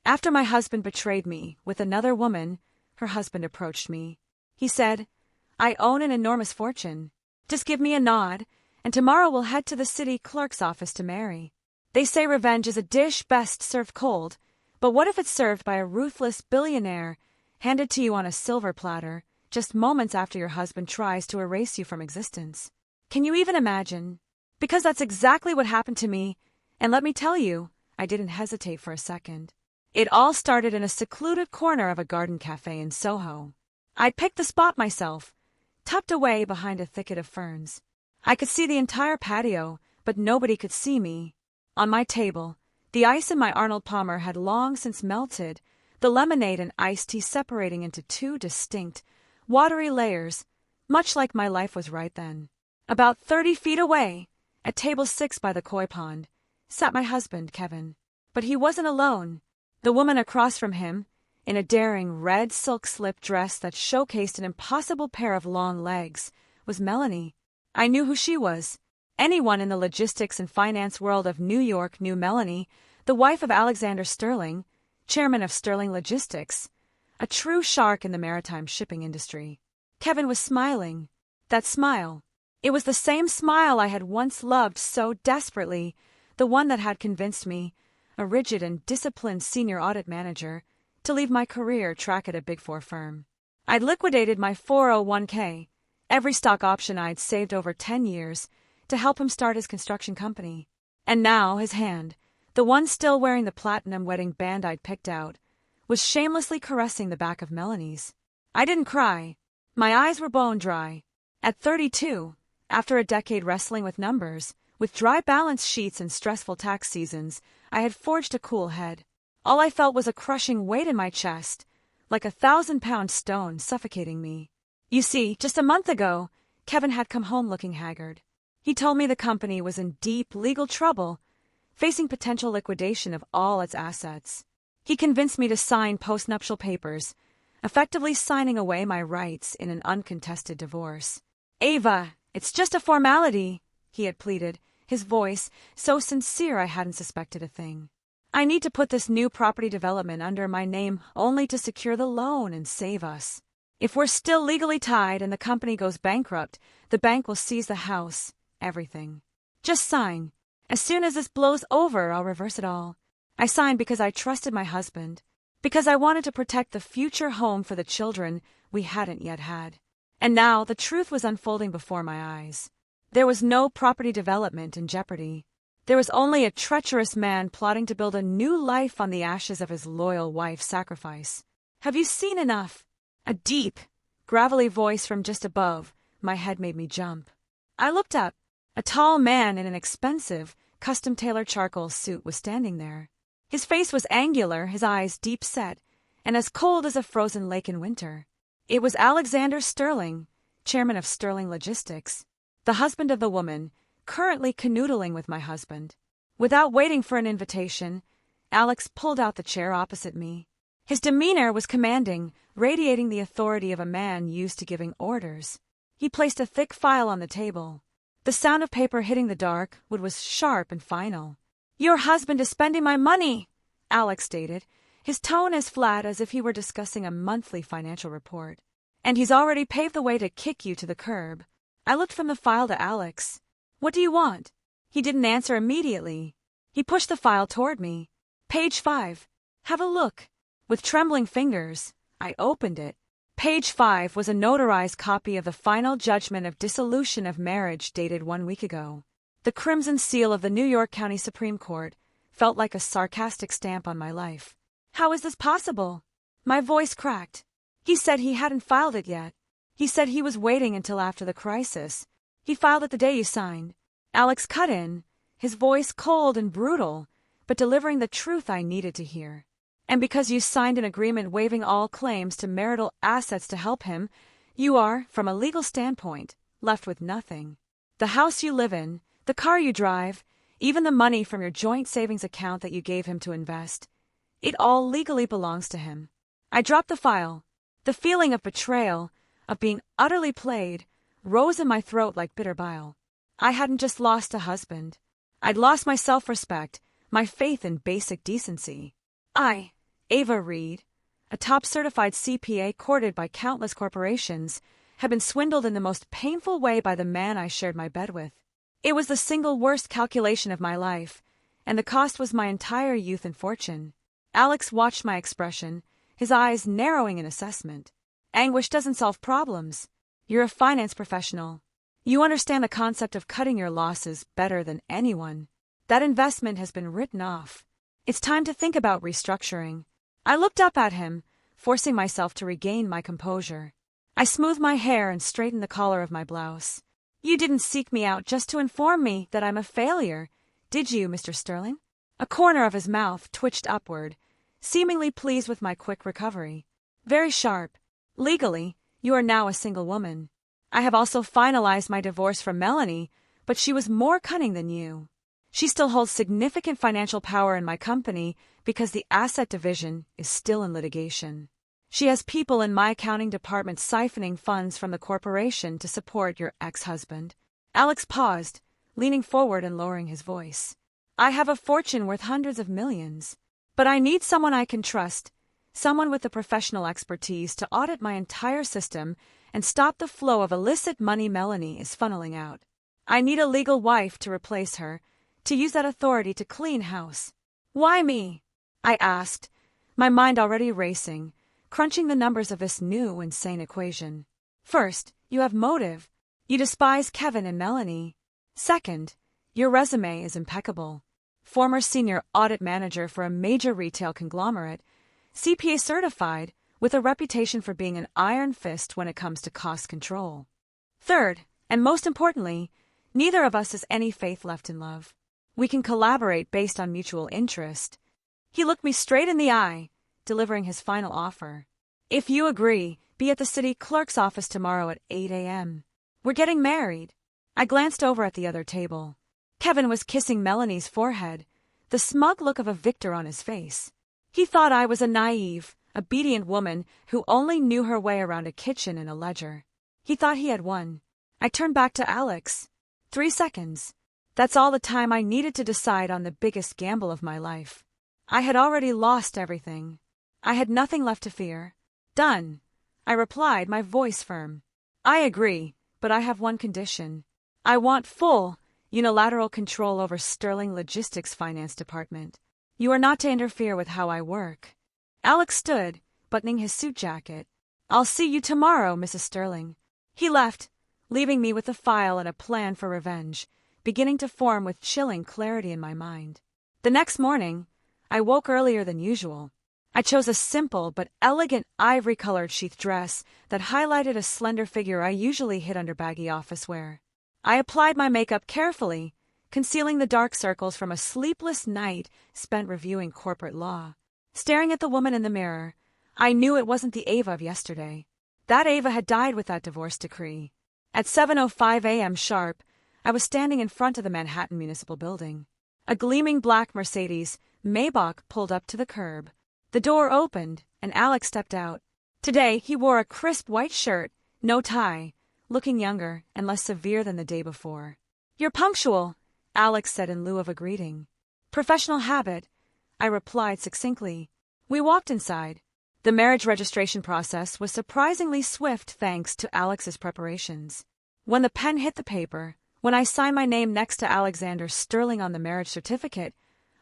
After my husband betrayed me with another woman, her husband approached me. He said, "I own an enormous fortune. Just give me a nod, and tomorrow we'll head to the city clerk's office to marry. They say revenge is a dish best served cold, but what if it's served by a ruthless billionaire, handed to you on a silver platter, just moments after your husband tries to erase you from existence? Can you even imagine? Because that's exactly what happened to me, and let me tell you, I didn't hesitate for a second. It all started in a secluded corner of a garden cafe in Soho. I'd picked the spot myself, tucked away behind a thicket of ferns. I could see the entire patio, but nobody could see me. On my table, the ice in my Arnold Palmer had long since melted, the lemonade and iced tea separating into two distinct, watery layers, much like my life was right then. About 30 feet away, at table 6 by the koi pond, sat my husband, Kevin. But he wasn't alone. The woman across from him, in a daring red silk slip dress that showcased an impossible pair of long legs, was Melanie. I knew who she was. Anyone in the logistics and finance world of New York knew Melanie, the wife of Alexander Sterling, chairman of Sterling Logistics, a true shark in the maritime shipping industry. Kevin was smiling. That smile. It was the same smile I had once loved so desperately, the one that had convinced me, a rigid and disciplined senior audit manager, to leave my career track at a Big Four firm. I'd liquidated my 401k, every stock option I'd saved over 10 years, to help him start his construction company. And now his hand, the one still wearing the platinum wedding band I'd picked out, was shamelessly caressing the back of Melanie's. I didn't cry. My eyes were bone dry. At 32, after a decade wrestling with numbers, with dry balance sheets and stressful tax seasons, I had forged a cool head. All I felt was a crushing weight in my chest, like a 1,000-pound stone suffocating me. You see, just a month ago, Kevin had come home looking haggard. He told me the company was in deep legal trouble, facing potential liquidation of all its assets. He convinced me to sign postnuptial papers, effectively signing away my rights in an uncontested divorce. "Ava, it's just a formality," he had pleaded, his voice so sincere I hadn't suspected a thing. "I need to put this new property development under my name only to secure the loan and save us. If we're still legally tied and the company goes bankrupt, the bank will seize the house, everything. Just sign. As soon as this blows over, I'll reverse it all." I signed because I trusted my husband, because I wanted to protect the future home for the children we hadn't yet had. And now the truth was unfolding before my eyes. There was no property development in jeopardy. There was only a treacherous man plotting to build a new life on the ashes of his loyal wife's sacrifice. "Have you seen enough?" A deep, gravelly voice from just above. My head made me jump. I looked up. A tall man in an expensive, custom-tailored charcoal suit was standing there. His face was angular, his eyes deep-set, and as cold as a frozen lake in winter. It was Alexander Sterling, chairman of Sterling Logistics, the husband of the woman, currently canoodling with my husband. Without waiting for an invitation, Alex pulled out the chair opposite me. His demeanor was commanding, radiating the authority of a man used to giving orders. He placed a thick file on the table. The sound of paper hitting the dark wood was sharp and final. "Your husband is spending my money," Alex stated, his tone as flat as if he were discussing a monthly financial report. "And he's already paved the way to kick you to the curb." I looked from the file to Alex. "What do you want?" He didn't answer immediately. He pushed the file toward me. "Page 5. Have a look." With trembling fingers, I opened it. Page 5 was a notarized copy of the final judgment of dissolution of marriage dated 1 week ago. The crimson seal of the New York County Supreme Court felt like a sarcastic stamp on my life. "How is this possible?" My voice cracked. "He said he hadn't filed it yet. He said he was waiting until after the crisis. He filed it the day you signed." Alex cut in, his voice cold and brutal, but delivering the truth I needed to hear. "And because you signed an agreement waiving all claims to marital assets to help him, you are, from a legal standpoint, left with nothing. The house you live in, the car you drive, even the money from your joint savings account that you gave him to invest, it all legally belongs to him." I dropped the file. The feeling of betrayal, of being utterly played, rose in my throat like bitter bile. I hadn't just lost a husband. I'd lost my self-respect, my faith in basic decency. I, Ava Reed, a top-certified CPA courted by countless corporations, had been swindled in the most painful way by the man I shared my bed with. It was the single worst calculation of my life, and the cost was my entire youth and fortune. Alex watched my expression, his eyes narrowing in assessment. Anguish doesn't solve problems. You're a finance professional. You understand the concept of cutting your losses better than anyone. That investment has been written off. It's time to think about restructuring. I looked up at him, forcing myself to regain my composure. I smoothed my hair and straightened the collar of my blouse. You didn't seek me out just to inform me that I'm a failure, did you, Mr. Sterling? A corner of his mouth twitched upward, seemingly pleased with my quick recovery. Very sharp. Legally, you are now a single woman. I have also finalized my divorce from Melanie, but she was more cunning than you. She still holds significant financial power in my company because the asset division is still in litigation. She has people in my accounting department siphoning funds from the corporation to support your ex-husband. Alex paused, leaning forward and lowering his voice. I have a fortune worth hundreds of millions, but I need someone I can trust, someone with the professional expertise to audit my entire system and stop the flow of illicit money Melanie is funneling out. I need a legal wife to replace her, to use that authority to clean house. Why me? I asked, my mind already racing, crunching the numbers of this new, insane equation. First, you have motive. You despise Kevin and Melanie. Second, your resume is impeccable. Former senior audit manager for a major retail conglomerate, CPA certified, with a reputation for being an iron fist when it comes to cost control. Third, and most importantly, neither of us has any faith left in love. We can collaborate based on mutual interest. He looked me straight in the eye, delivering his final offer. If you agree, be at the city clerk's office tomorrow at 8 a.m. We're getting married. I glanced over at the other table. Kevin was kissing Melanie's forehead, the smug look of a victor on his face. He thought I was a naive, obedient woman who only knew her way around a kitchen and a ledger. He thought he had won. I turned back to Alex. 3 seconds. That's all the time I needed to decide on the biggest gamble of my life. I had already lost everything. I had nothing left to fear. Done, I replied, my voice firm. I agree, but I have one condition. I want full, unilateral control over Sterling Logistics' finance department. You are not to interfere with how I work. Alex stood, buttoning his suit jacket. I'll see you tomorrow, Mrs. Sterling. He left, leaving me with a file and a plan for revenge, beginning to form with chilling clarity in my mind. The next morning, I woke earlier than usual. I chose a simple but elegant ivory-colored sheath dress that highlighted a slender figure I usually hid under baggy office wear. I applied my makeup carefully, concealing the dark circles from a sleepless night spent reviewing corporate law. Staring at the woman in the mirror, I knew it wasn't the Ava of yesterday. That Ava had died with that divorce decree. At 7:05 a.m. sharp, I was standing in front of the Manhattan Municipal Building. A gleaming black Mercedes Maybach pulled up to the curb. The door opened, and Alex stepped out. Today, he wore a crisp white shirt, no tie, looking younger and less severe than the day before. You're punctual, Alex said in lieu of a greeting. Professional habit, I replied succinctly. We walked inside. The marriage registration process was surprisingly swift thanks to Alex's preparations. When the pen hit the paper, when I signed my name next to Alexander Sterling on the marriage certificate,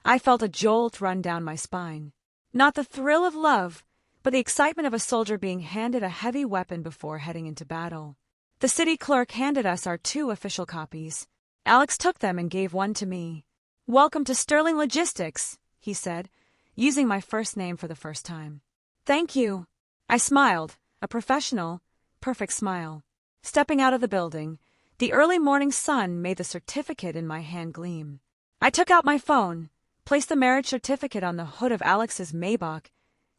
I felt a jolt run down my spine. Not the thrill of love, but the excitement of a soldier being handed a heavy weapon before heading into battle. The city clerk handed us our 2 official copies. Alex took them and gave one to me. Welcome to Sterling Logistics, he said, using my first name for the first time. Thank you. I smiled, a professional, perfect smile. Stepping out of the building, the early morning sun made the certificate in my hand gleam. I took out my phone, placed the marriage certificate on the hood of Alex's Maybach,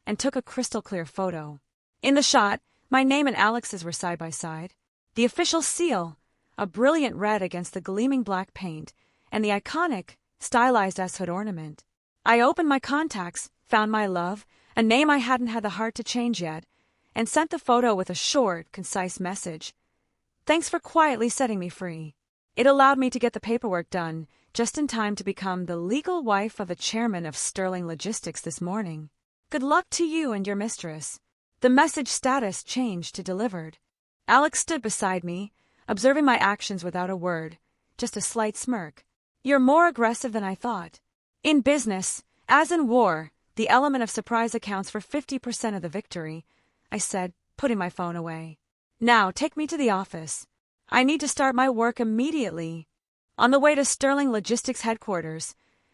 and took a crystal-clear photo. In the shot, my name and Alex's were side by side. The official seal, a brilliant red against the gleaming black paint, and the iconic, stylized S-hood ornament. I opened my contacts, found my love, a name I hadn't had the heart to change yet, and sent the photo with a short, concise message. Thanks for quietly setting me free. It allowed me to get the paperwork done, just in time to become the legal wife of the chairman of Sterling Logistics this morning. Good luck to you and your mistress. The message status changed to delivered. Alex stood beside me, observing my actions without a word, just a slight smirk. You're more aggressive than I thought. In business, as in war, the element of surprise accounts for 50% of the victory, I said, putting my phone away. Now take me to the office. I need to start my work immediately. On the way to Sterling Logistics headquarters,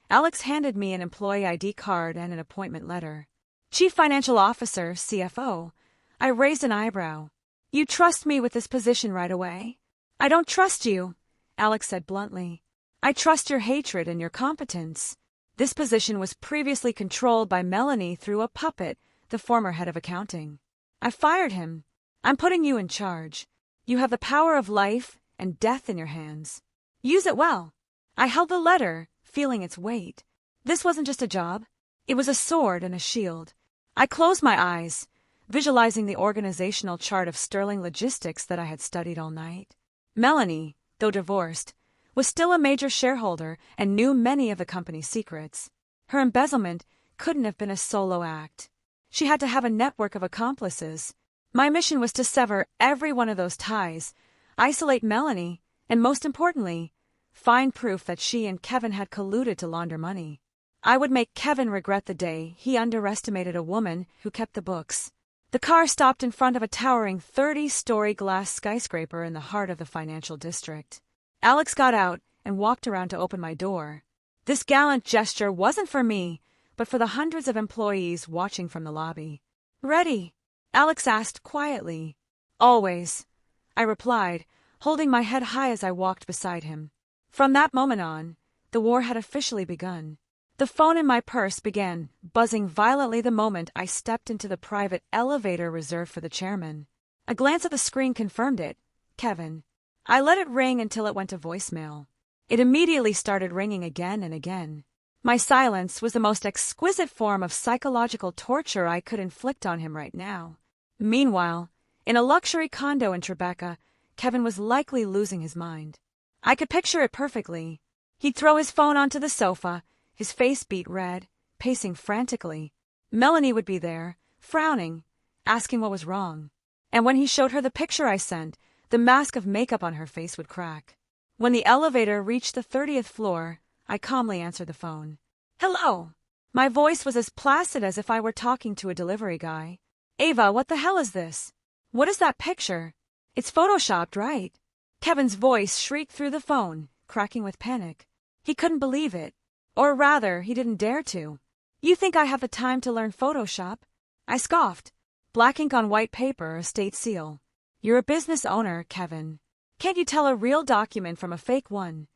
Alex handed me an employee ID card and an appointment letter. Chief Financial Officer, CFO. I raised an eyebrow. You trust me with this position right away? I don't trust you, Alex said bluntly. I trust your hatred and your competence. This position was previously controlled by Melanie through a puppet, the former head of accounting. I fired him. I'm putting you in charge. You have the power of life and death in your hands. Use it well. I held the letter, feeling its weight. This wasn't just a job. It was a sword and a shield. I closed my eyes, visualizing the organizational chart of Sterling Logistics that I had studied all night. Melanie, though divorced, was still a major shareholder and knew many of the company's secrets. Her embezzlement couldn't have been a solo act. She had to have a network of accomplices. My mission was to sever every one of those ties, isolate Melanie, and most importantly, find proof that she and Kevin had colluded to launder money. I would make Kevin regret the day he underestimated a woman who kept the books. The car stopped in front of a towering 30-story glass skyscraper in the heart of the financial district. Alex got out and walked around to open my door. This gallant gesture wasn't for me, but for the hundreds of employees watching from the lobby. Ready? Alex asked quietly. Always, I replied, holding my head high as I walked beside him. From that moment on, the war had officially begun. The phone in my purse began buzzing violently the moment I stepped into the private elevator reserved for the chairman. A glance at the screen confirmed it. Kevin. I let it ring until it went to voicemail. It immediately started ringing again and again. My silence was the most exquisite form of psychological torture I could inflict on him right now. Meanwhile, in a luxury condo in Tribeca, Kevin was likely losing his mind. I could picture it perfectly. He'd throw his phone onto the sofa, his face beat red, pacing frantically. Melanie would be there, frowning, asking what was wrong. And when he showed her the picture I sent, the mask of makeup on her face would crack. When the elevator reached the 30th floor, I calmly answered the phone. Hello. My voice was as placid as if I were talking to a delivery guy. Ava, what the hell is this? What is that picture? It's photoshopped, right? Kevin's voice shrieked through the phone, cracking with panic. He couldn't believe it. Or rather, he didn't dare to. You think I have the time to learn Photoshop? I scoffed. Black ink on white paper, a state seal. You're a business owner, Kevin. Can't you tell a real document from a fake one?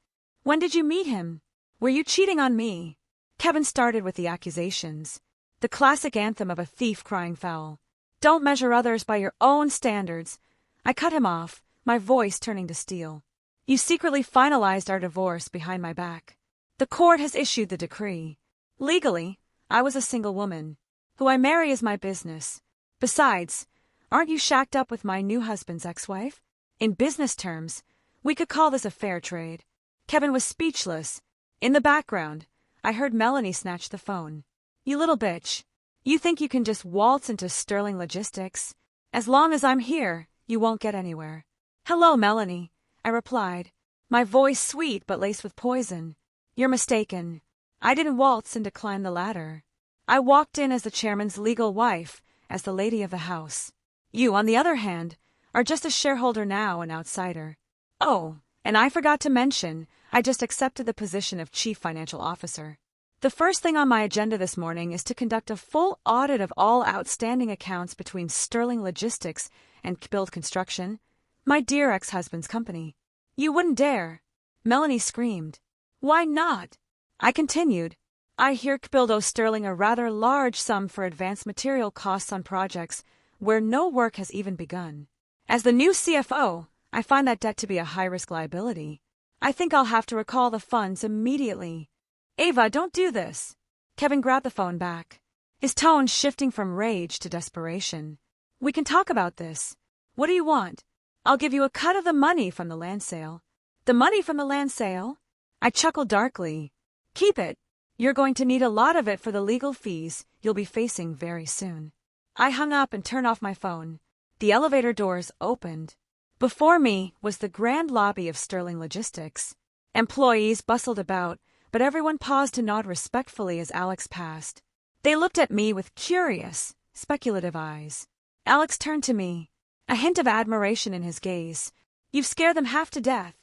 When did you meet him? Were you cheating on me? Kevin started with the accusations. The classic anthem of a thief crying foul. Don't measure others by your own standards. I cut him off, my voice turning to steel. You secretly finalized our divorce behind my back. The court has issued the decree. Legally, I was a single woman. Who I marry is my business. Besides, aren't you shacked up with my new husband's ex-wife? In business terms, we could call this a fair trade. Kevin was speechless. In the background, I heard Melanie snatch the phone. You little bitch. You think you can just waltz into Sterling Logistics? As long as I'm here, you won't get anywhere. Hello, Melanie, I replied, my voice sweet but laced with poison. You're mistaken. I didn't waltz and decline the ladder. I walked in as the chairman's legal wife, as the lady of the house. You, on the other hand, are just a shareholder now, an outsider. Oh, and I forgot to mention, I just accepted the position of Chief Financial Officer. The first thing on my agenda this morning is to conduct a full audit of all outstanding accounts between Sterling Logistics and Build Construction, my dear ex-husband's company. You wouldn't dare. Melanie screamed. Why not? I continued. I hear Kbuild owes Sterling a rather large sum for advanced material costs on projects where no work has even begun. As the new CFO, I find that debt to be a high-risk liability. I think I'll have to recall the funds immediately. Ava, don't do this. Kevin grabbed the phone back, his tone shifting from rage to desperation. We can talk about this. What do you want? I'll give you a cut of the money from the land sale. The money from the land sale? I chuckled darkly. Keep it. You're going to need a lot of it for the legal fees you'll be facing very soon. I hung up and turned off my phone. The elevator doors opened. Before me was the grand lobby of Sterling Logistics. Employees bustled about, but everyone paused to nod respectfully as Alex passed. They looked at me with curious, speculative eyes. Alex turned to me, a hint of admiration in his gaze. You've scared them half to death.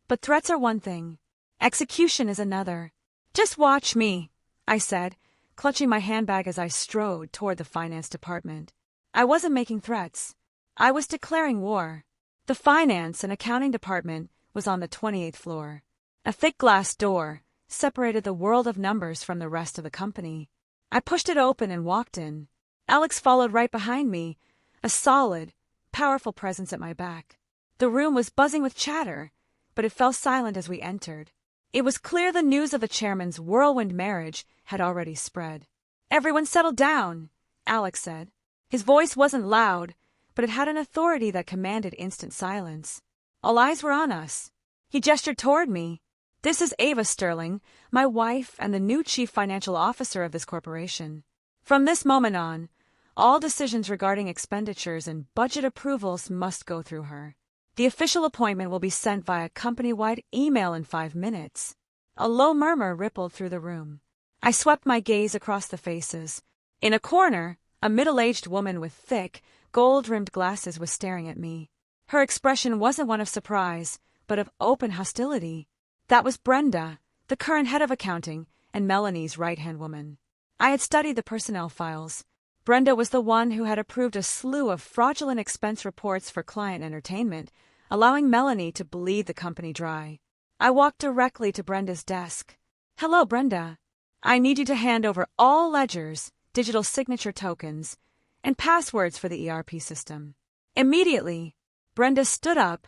But threats are one thing. Execution is another. Just watch me, I said, clutching my handbag as I strode toward the finance department. I wasn't making threats. I was declaring war. The finance and accounting department was on the 28th floor. A thick glass door separated the world of numbers from the rest of the company. I pushed it open and walked in. Alex followed right behind me, a solid, powerful presence at my back. The room was buzzing with chatter, but it fell silent as we entered. It was clear the news of the chairman's whirlwind marriage had already spread. Everyone settled down, Alex said. His voice wasn't loud, but it had an authority that commanded instant silence. All eyes were on us. He gestured toward me. This is Ava Sterling, my wife and the new chief financial officer of this corporation. From this moment on, all decisions regarding expenditures and budget approvals must go through her. The official appointment will be sent via company-wide email in 5 minutes. A low murmur rippled through the room. I swept my gaze across the faces. In a corner, a middle-aged woman with thick, gold-rimmed glasses was staring at me. Her expression wasn't one of surprise, but of open hostility. That was Brenda, the current head of accounting, and Melanie's right-hand woman. I had studied the personnel files. Brenda was the one who had approved a slew of fraudulent expense reports for client entertainment, allowing Melanie to bleed the company dry. I walked directly to Brenda's desk. Hello, Brenda. I need you to hand over all ledgers, digital signature tokens, and passwords for the ERP system. Immediately, Brenda stood up,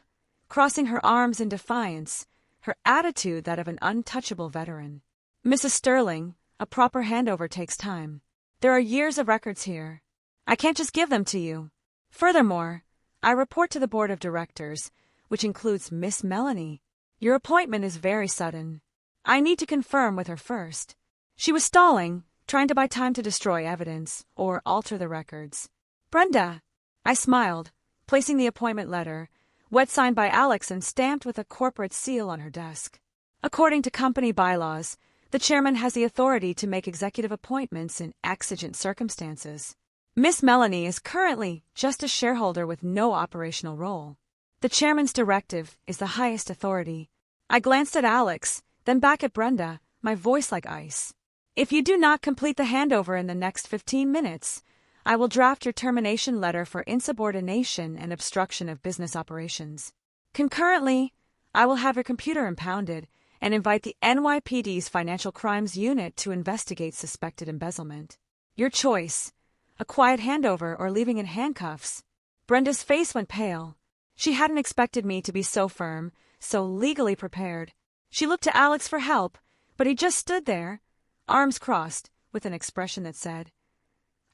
crossing her arms in defiance, her attitude that of an untouchable veteran. Mrs. Sterling, a proper handover takes time. There are years of records here. I can't just give them to you. Furthermore, I report to the board of directors, which includes Miss Melanie. Your appointment is very sudden. I need to confirm with her first. She was stalling, trying to buy time to destroy evidence or alter the records. Brenda, I smiled, placing the appointment letter, wet signed by Alex and stamped with a corporate seal on her desk. According to company bylaws, the chairman has the authority to make executive appointments in exigent circumstances. Miss Melanie is currently just a shareholder with no operational role. The chairman's directive is the highest authority. I glanced at Alex, then back at Brenda, my voice like ice. If you do not complete the handover in the next 15 minutes, I will draft your termination letter for insubordination and obstruction of business operations. Concurrently, I will have your computer impounded and invite the NYPD's Financial Crimes Unit to investigate suspected embezzlement. Your choice, a quiet handover or leaving in handcuffs. Brenda's face went pale. She hadn't expected me to be so firm, so legally prepared. She looked to Alex for help, but he just stood there, arms crossed, with an expression that said,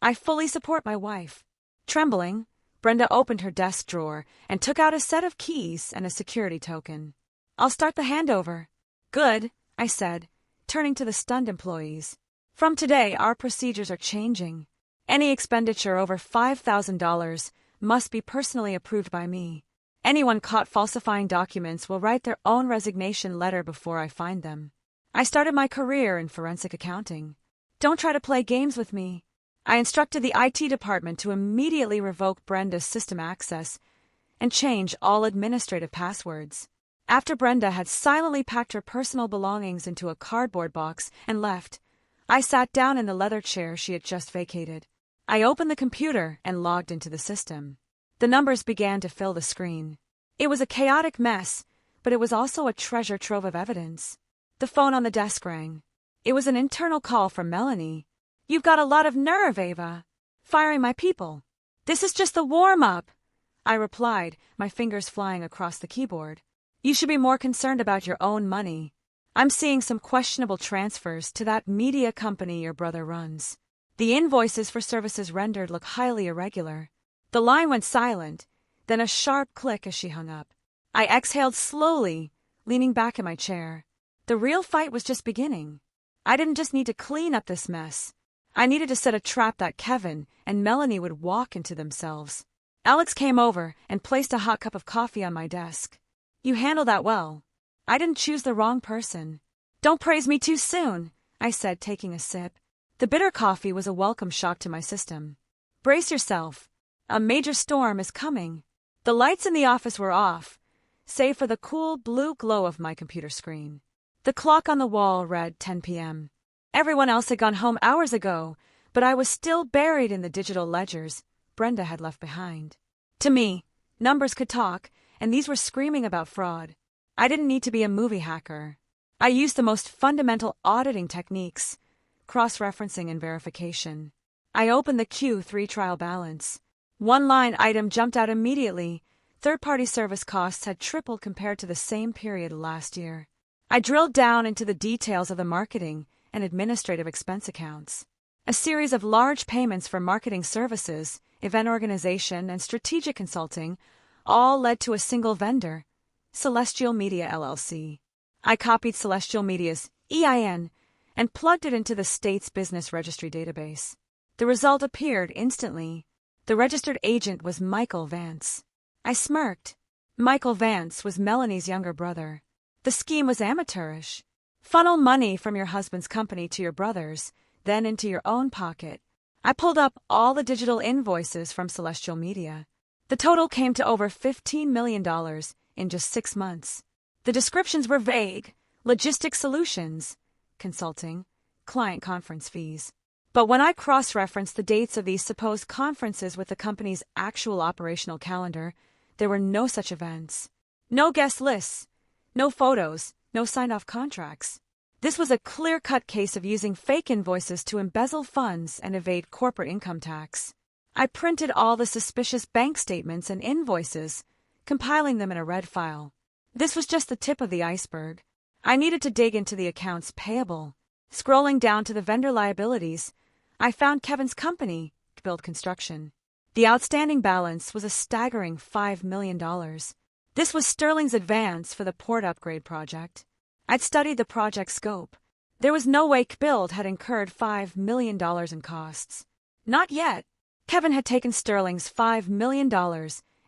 I fully support my wife. Trembling, Brenda opened her desk drawer and took out a set of keys and a security token. I'll start the handover. Good, I said, turning to the stunned employees. From today, our procedures are changing. Any expenditure over $5,000 must be personally approved by me. Anyone caught falsifying documents will write their own resignation letter before I find them. I started my career in forensic accounting. Don't try to play games with me. I instructed the IT department to immediately revoke Brenda's system access and change all administrative passwords. After Brenda had silently packed her personal belongings into a cardboard box and left, I sat down in the leather chair she had just vacated. I opened the computer and logged into the system. The numbers began to fill the screen. It was a chaotic mess, but it was also a treasure trove of evidence. The phone on the desk rang. It was an internal call from Melanie. You've got a lot of nerve, Ava. Firing my people. This is just the warm-up, I replied, my fingers flying across the keyboard. You should be more concerned about your own money. I'm seeing some questionable transfers to that media company your brother runs. The invoices for services rendered look highly irregular. The line went silent, then a sharp click as she hung up. I exhaled slowly, leaning back in my chair. The real fight was just beginning. I didn't just need to clean up this mess. I needed to set a trap that Kevin and Melanie would walk into themselves. Alex came over and placed a hot cup of coffee on my desk. You handled that well. I didn't choose the wrong person. Don't praise me too soon, I said, taking a sip. The bitter coffee was a welcome shock to my system. Brace yourself. A major storm is coming. The lights in the office were off, save for the cool blue glow of my computer screen. The clock on the wall read 10 p.m. Everyone else had gone home hours ago, but I was still buried in the digital ledgers Brenda had left behind. To me, numbers could talk, and these were screaming about fraud. I didn't need to be a movie hacker. I used the most fundamental auditing techniques, cross-referencing and verification. I opened the Q3 trial balance. One line item jumped out immediately. Third-party service costs had tripled compared to the same period last year. I drilled down into the details of the marketing and administrative expense accounts. A series of large payments for marketing services, event organization, and strategic consulting all led to a single vendor, Celestial Media LLC. I copied Celestial Media's EIN and plugged it into the state's business registry database. The result appeared instantly. The registered agent was Michael Vance. I smirked. Michael Vance was Melanie's younger brother. The scheme was amateurish. Funnel money from your husband's company to your brother's, then into your own pocket. I pulled up all the digital invoices from Celestial Media. The total came to over $15 million in just 6 months. The descriptions were vague: logistics solutions, consulting, client conference fees. But when I cross-referenced the dates of these supposed conferences with the company's actual operational calendar, there were no such events. No guest lists, no photos, no signed-off contracts. This was a clear-cut case of using fake invoices to embezzle funds and evade corporate income tax. I printed all the suspicious bank statements and invoices, compiling them in a red file. This was just the tip of the iceberg. I needed to dig into the accounts payable. Scrolling down to the vendor liabilities, I found Kevin's company, Build Construction. The outstanding balance was a staggering $5 million. This was Sterling's advance for the port upgrade project. I'd studied the project scope. There was no way Build had incurred $5 million in costs. Not yet. Kevin had taken Sterling's $5 million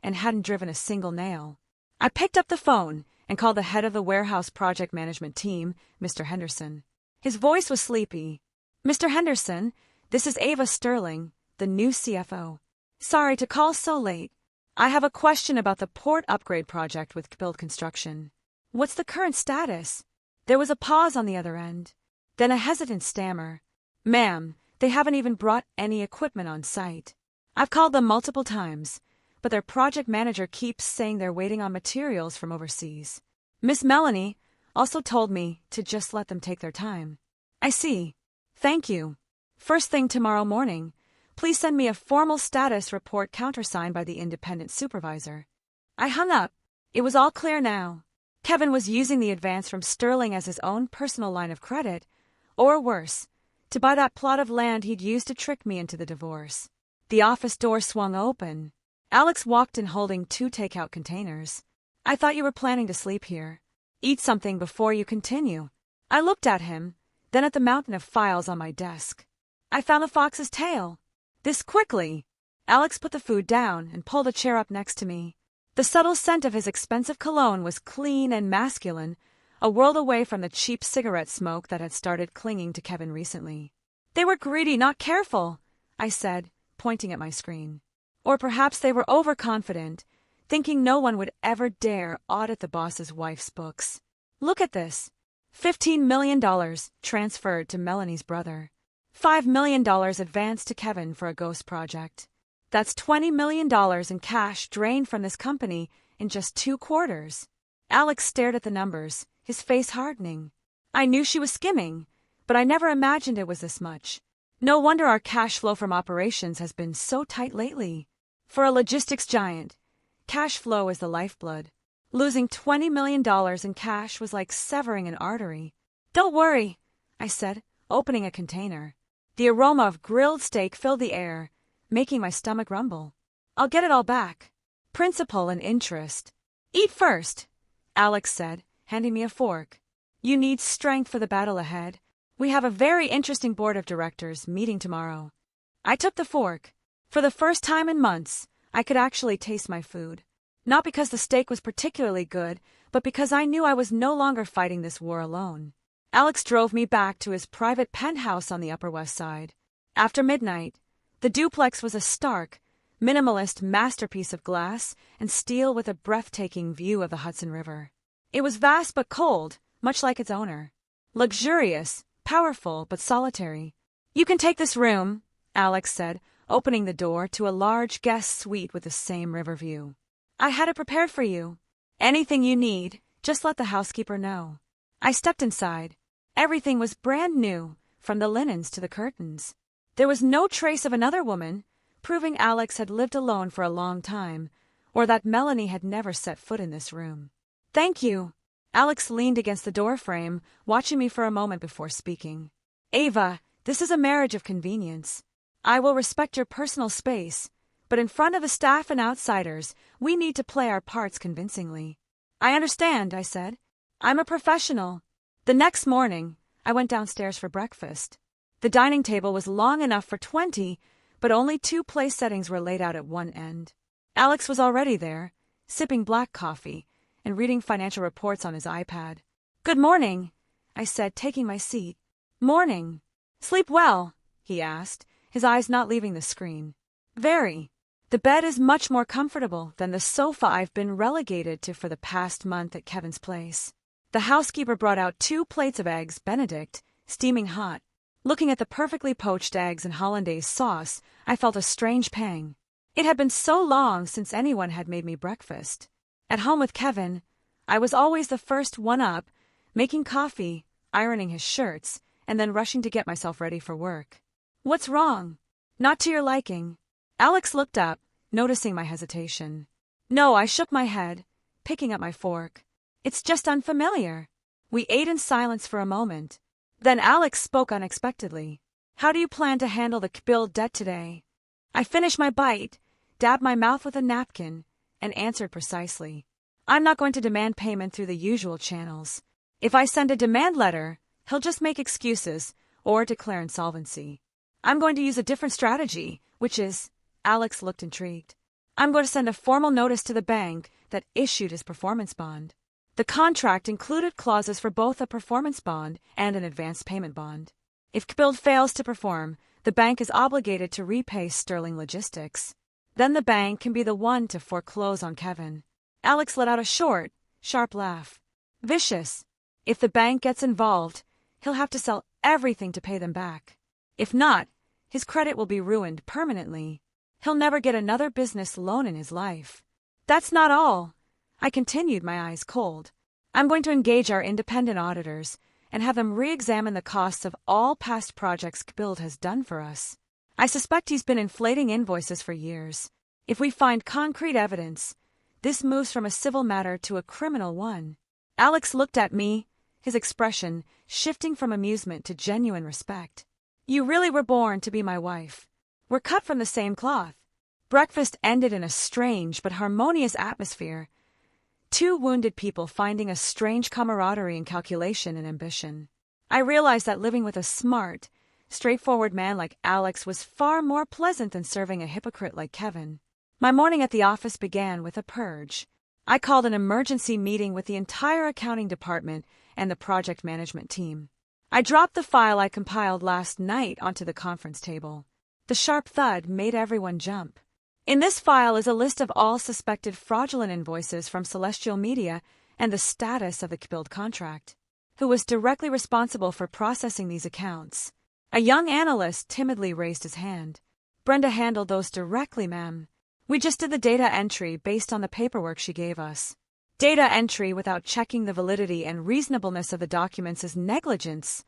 and hadn't driven a single nail. I picked up the phone and called the head of the warehouse project management team, Mr. Henderson. His voice was sleepy. Mr. Henderson, this is Ava Sterling, the new CFO. Sorry to call so late. I have a question about the port upgrade project with Build Construction. What's the current status? There was a pause on the other end, then a hesitant stammer. Ma'am, they haven't even brought any equipment on site. I've called them multiple times, but their project manager keeps saying they're waiting on materials from overseas. Miss Melanie also told me to just let them take their time. I see. Thank you. First thing tomorrow morning, please send me a formal status report countersigned by the independent supervisor. I hung up. It was all clear now. Kevin was using the advance from Sterling as his own personal line of credit, or worse, to buy that plot of land he'd used to trick me into the divorce. The office door swung open. Alex walked in holding 2 takeout containers. I thought you were planning to sleep here. Eat something before you continue. I looked at him, then at the mountain of files on my desk. I found the fox's tail. This quickly. Alex put the food down and pulled a chair up next to me. The subtle scent of his expensive cologne was clean and masculine, a world away from the cheap cigarette smoke that had started clinging to Kevin recently. They were greedy, not careful, I said, pointing at my screen. Or perhaps they were overconfident, thinking no one would ever dare audit the boss's wife's books. Look at this. $15 million transferred to Melanie's brother. $5 million advanced to Kevin for a ghost project. That's $20 million in cash drained from this company in just 2 quarters. Alex stared at the numbers, his face hardening. I knew she was skimming, but I never imagined it was this much. No wonder our cash flow from operations has been so tight lately. For a logistics giant, cash flow is the lifeblood. Losing $20 million in cash was like severing an artery. Don't worry, I said, opening a container. The aroma of grilled steak filled the air, making my stomach rumble. I'll get it all back. Principal and interest. Eat first, Alex said, handing me a fork. You need strength for the battle ahead. We have a very interesting board of directors meeting tomorrow. I took the fork. For the first time in months, I could actually taste my food. Not because the steak was particularly good, but because I knew I was no longer fighting this war alone. Alex drove me back to his private penthouse on the Upper West Side. After midnight, the duplex was a stark, minimalist masterpiece of glass and steel with a breathtaking view of the Hudson River. It was vast but cold, much like its owner. Luxurious, powerful, but solitary. "You can take this room," Alex said, opening the door to a large guest suite with the same river view. "I had it prepared for you. Anything you need, just let the housekeeper know." I stepped inside. Everything was brand new, from the linens to the curtains. There was no trace of another woman, proving Alex had lived alone for a long time, or that Melanie had never set foot in this room. "Thank you." Alex leaned against the doorframe, watching me for a moment before speaking. "Ava, this is a marriage of convenience. I will respect your personal space, but in front of the staff and outsiders, we need to play our parts convincingly." "I understand," I said. "I'm a professional." The next morning, I went downstairs for breakfast. The dining table was long enough for 20, but only 2 place settings were laid out at one end. Alex was already there, sipping black coffee and reading financial reports on his iPad. "Good morning," I said, taking my seat. "Morning. Sleep well?" he asked, his eyes not leaving the screen. "Very. The bed is much more comfortable than the sofa I've been relegated to for the past month at Kevin's place." The housekeeper brought out 2 plates of eggs Benedict, steaming hot. Looking at the perfectly poached eggs and hollandaise sauce, I felt a strange pang. It had been so long since anyone had made me breakfast. At home with Kevin, I was always the first one up, making coffee, ironing his shirts, and then rushing to get myself ready for work. "What's wrong?" "Not to your liking." Alex looked up, noticing my hesitation. "No," I shook my head, picking up my fork. "It's just unfamiliar." We ate in silence for a moment. Then Alex spoke unexpectedly. "How do you plan to handle the billed debt today?" I finished my bite, dabbed my mouth with a napkin, and answered precisely. "I'm not going to demand payment through the usual channels. If I send a demand letter, he'll just make excuses or declare insolvency. I'm going to use a different strategy, which is," Alex looked intrigued, "I'm going to send a formal notice to the bank that issued his performance bond." The contract included clauses for both a performance bond and an advance payment bond. If Kbild fails to perform, the bank is obligated to repay Sterling Logistics. Then the bank can be the one to foreclose on Kevin. Alex let out a short, sharp laugh. "Vicious. If the bank gets involved, he'll have to sell everything to pay them back. If not, his credit will be ruined permanently. He'll never get another business loan in his life." "That's not all," I continued, my eyes cold. "I'm going to engage our independent auditors and have them re-examine the costs of all past projects Kbild has done for us. I suspect he's been inflating invoices for years. If we find concrete evidence, this moves from a civil matter to a criminal one." Alex looked at me, his expression shifting from amusement to genuine respect. "You really were born to be my wife. We're cut from the same cloth." Breakfast ended in a strange but harmonious atmosphere. 2 wounded people finding a strange camaraderie in calculation and ambition. I realized that living with a smart, straightforward man like Alex was far more pleasant than serving a hypocrite like Kevin. My morning at the office began with a purge. I called an emergency meeting with the entire accounting department and the project management team. I dropped the file I compiled last night onto the conference table. The sharp thud made everyone jump. In this file is a list of all suspected fraudulent invoices from Celestial Media and the status of the Kbild contract. Who was directly responsible for processing these accounts? A young analyst timidly raised his hand. "Brenda handled those directly, ma'am. We just did the data entry based on the paperwork she gave us." "Data entry without checking the validity and reasonableness of the documents is negligence,"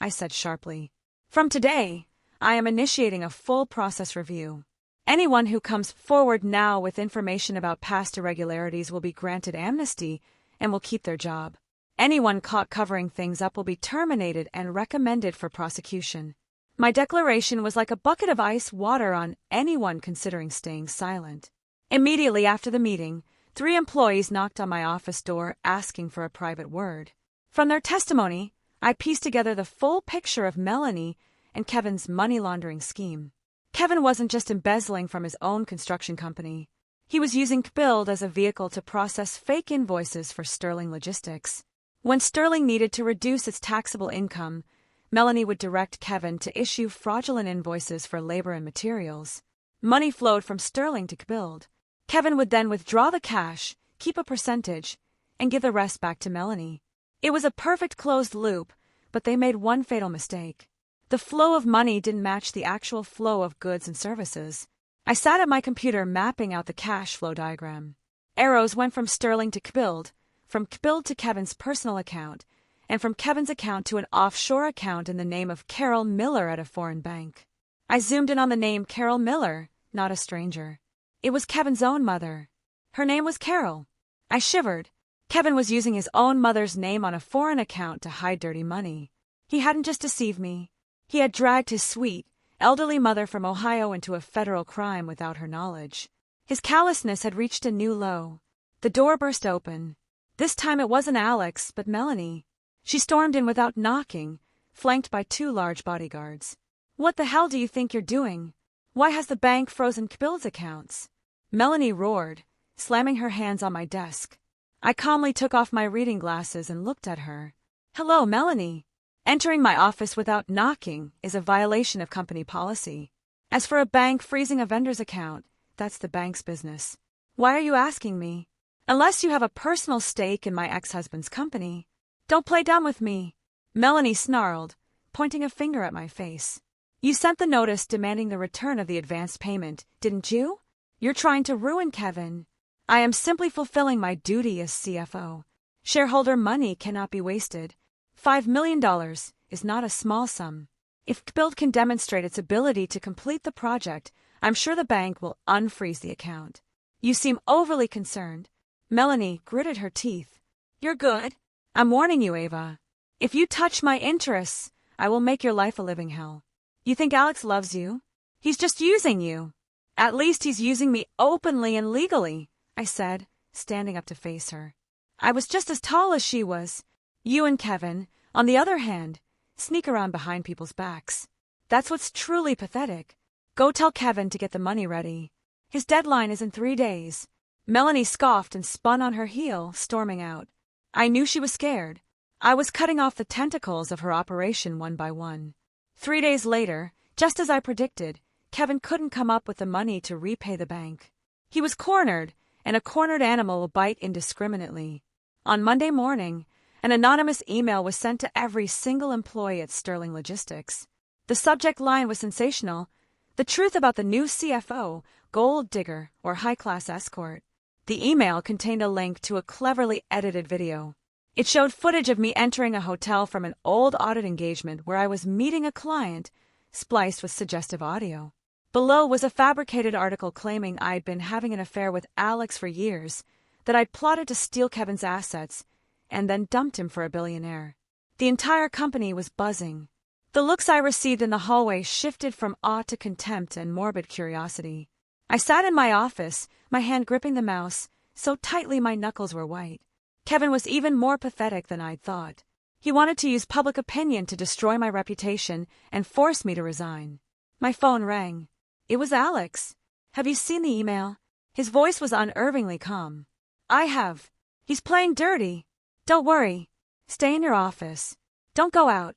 I said sharply. "From today, I am initiating a full process review. Anyone who comes forward now with information about past irregularities will be granted amnesty and will keep their job. Anyone caught covering things up will be terminated and recommended for prosecution." My declaration was like a bucket of ice water on anyone considering staying silent. Immediately after the meeting, 3 employees knocked on my office door asking for a private word. From their testimony, I pieced together the full picture of Melanie and Kevin's money laundering scheme. Kevin wasn't just embezzling from his own construction company. He was using Build as a vehicle to process fake invoices for Sterling Logistics. When Sterling needed to reduce its taxable income, Melanie would direct Kevin to issue fraudulent invoices for labor and materials. Money flowed from Sterling to Build. Kevin would then withdraw the cash, keep a percentage, and give the rest back to Melanie. It was a perfect closed loop, but they made one fatal mistake. The flow of money didn't match the actual flow of goods and services. I sat at my computer mapping out the cash flow diagram. Arrows went from Sterling to Build, from Build to Kevin's personal account, and from Kevin's account to an offshore account in the name of Carol Miller at a foreign bank. I zoomed in on the name Carol Miller, not a stranger. It was Kevin's own mother. Her name was Carol. I shivered. Kevin was using his own mother's name on a foreign account to hide dirty money. He hadn't just deceived me. He had dragged his sweet, elderly mother from Ohio into a federal crime without her knowledge. His callousness had reached a new low. The door burst open. This time it wasn't Alex, but Melanie. She stormed in without knocking, flanked by 2 large bodyguards. "What the hell do you think you're doing? Why has the bank frozen Build's accounts?" Melanie roared, slamming her hands on my desk. I calmly took off my reading glasses and looked at her. "Hello, Melanie. Entering my office without knocking is a violation of company policy. As for a bank freezing a vendor's account, that's the bank's business. Why are you asking me? Unless you have a personal stake in my ex-husband's company. Don't play dumb with me." Melanie snarled, pointing a finger at my face. "You sent the notice demanding the return of the advanced payment, didn't you? You're trying to ruin Kevin. I am simply fulfilling my duty as CFO. Shareholder money cannot be wasted. $5 million is not a small sum. If Build can demonstrate its ability to complete the project, I'm sure the bank will unfreeze the account." "You seem overly concerned." Melanie gritted her teeth. "You're good. I'm warning you, Ava. If you touch my interests, I will make your life a living hell. You think Alex loves you? He's just using you." "At least he's using me openly and legally," I said, standing up to face her. "I was just as tall as she was. You and Kevin, on the other hand, sneak around behind people's backs. That's what's truly pathetic. Go tell Kevin to get the money ready. His deadline is in 3 days." Melanie scoffed and spun on her heel, storming out. I knew she was scared. I was cutting off the tentacles of her operation one by one. 3 days later, just as I predicted, Kevin couldn't come up with the money to repay the bank. He was cornered, and a cornered animal will bite indiscriminately. On Monday morning, an anonymous email was sent to every single employee at Sterling Logistics. The subject line was sensational: "The truth about the new CFO, gold digger, or high-class escort." The email contained a link to a cleverly edited video. It showed footage of me entering a hotel from an old audit engagement where I was meeting a client, spliced with suggestive audio. Below was a fabricated article claiming I'd been having an affair with Alex for years, that I'd plotted to steal Kevin's assets, and then dumped him for a billionaire. The entire company was buzzing. The looks I received in the hallway shifted from awe to contempt and morbid curiosity. I sat in my office, my hand gripping the mouse, so tightly my knuckles were white. Kevin was even more pathetic than I'd thought. He wanted to use public opinion to destroy my reputation and force me to resign. My phone rang. It was Alex. "Have you seen the email?" His voice was unnervingly calm. "I have. He's playing dirty. Don't worry. Stay in your office. Don't go out.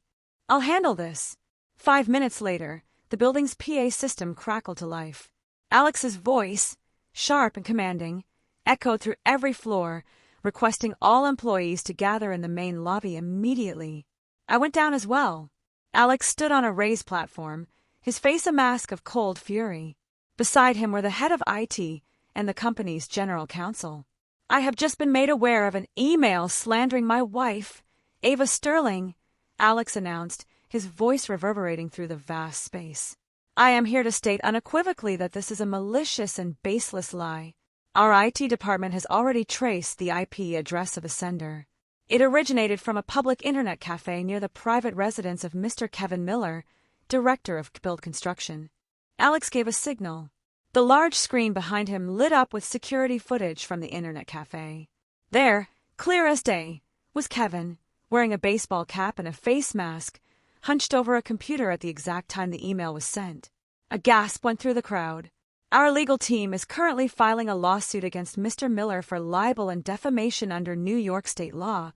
I'll handle this." 5 minutes later, the building's PA system crackled to life. Alex's voice, sharp and commanding, echoed through every floor, requesting all employees to gather in the main lobby immediately. I went down as well. Alex stood on a raised platform, his face a mask of cold fury. Beside him were the head of IT and the company's general counsel. "I have just been made aware of an email slandering my wife, Ava Sterling," Alex announced, his voice reverberating through the vast space. "I am here to state unequivocally that this is a malicious and baseless lie. Our IT department has already traced the IP address of the sender. It originated from a public internet cafe near the private residence of Mr. Kevin Miller, director of Build Construction." Alex gave a signal. The large screen behind him lit up with security footage from the internet cafe. There, clear as day, was Kevin, wearing a baseball cap and a face mask, hunched over a computer at the exact time the email was sent. A gasp went through the crowd. Our legal team is currently filing a lawsuit against Mr. Miller for libel and defamation under New York state law,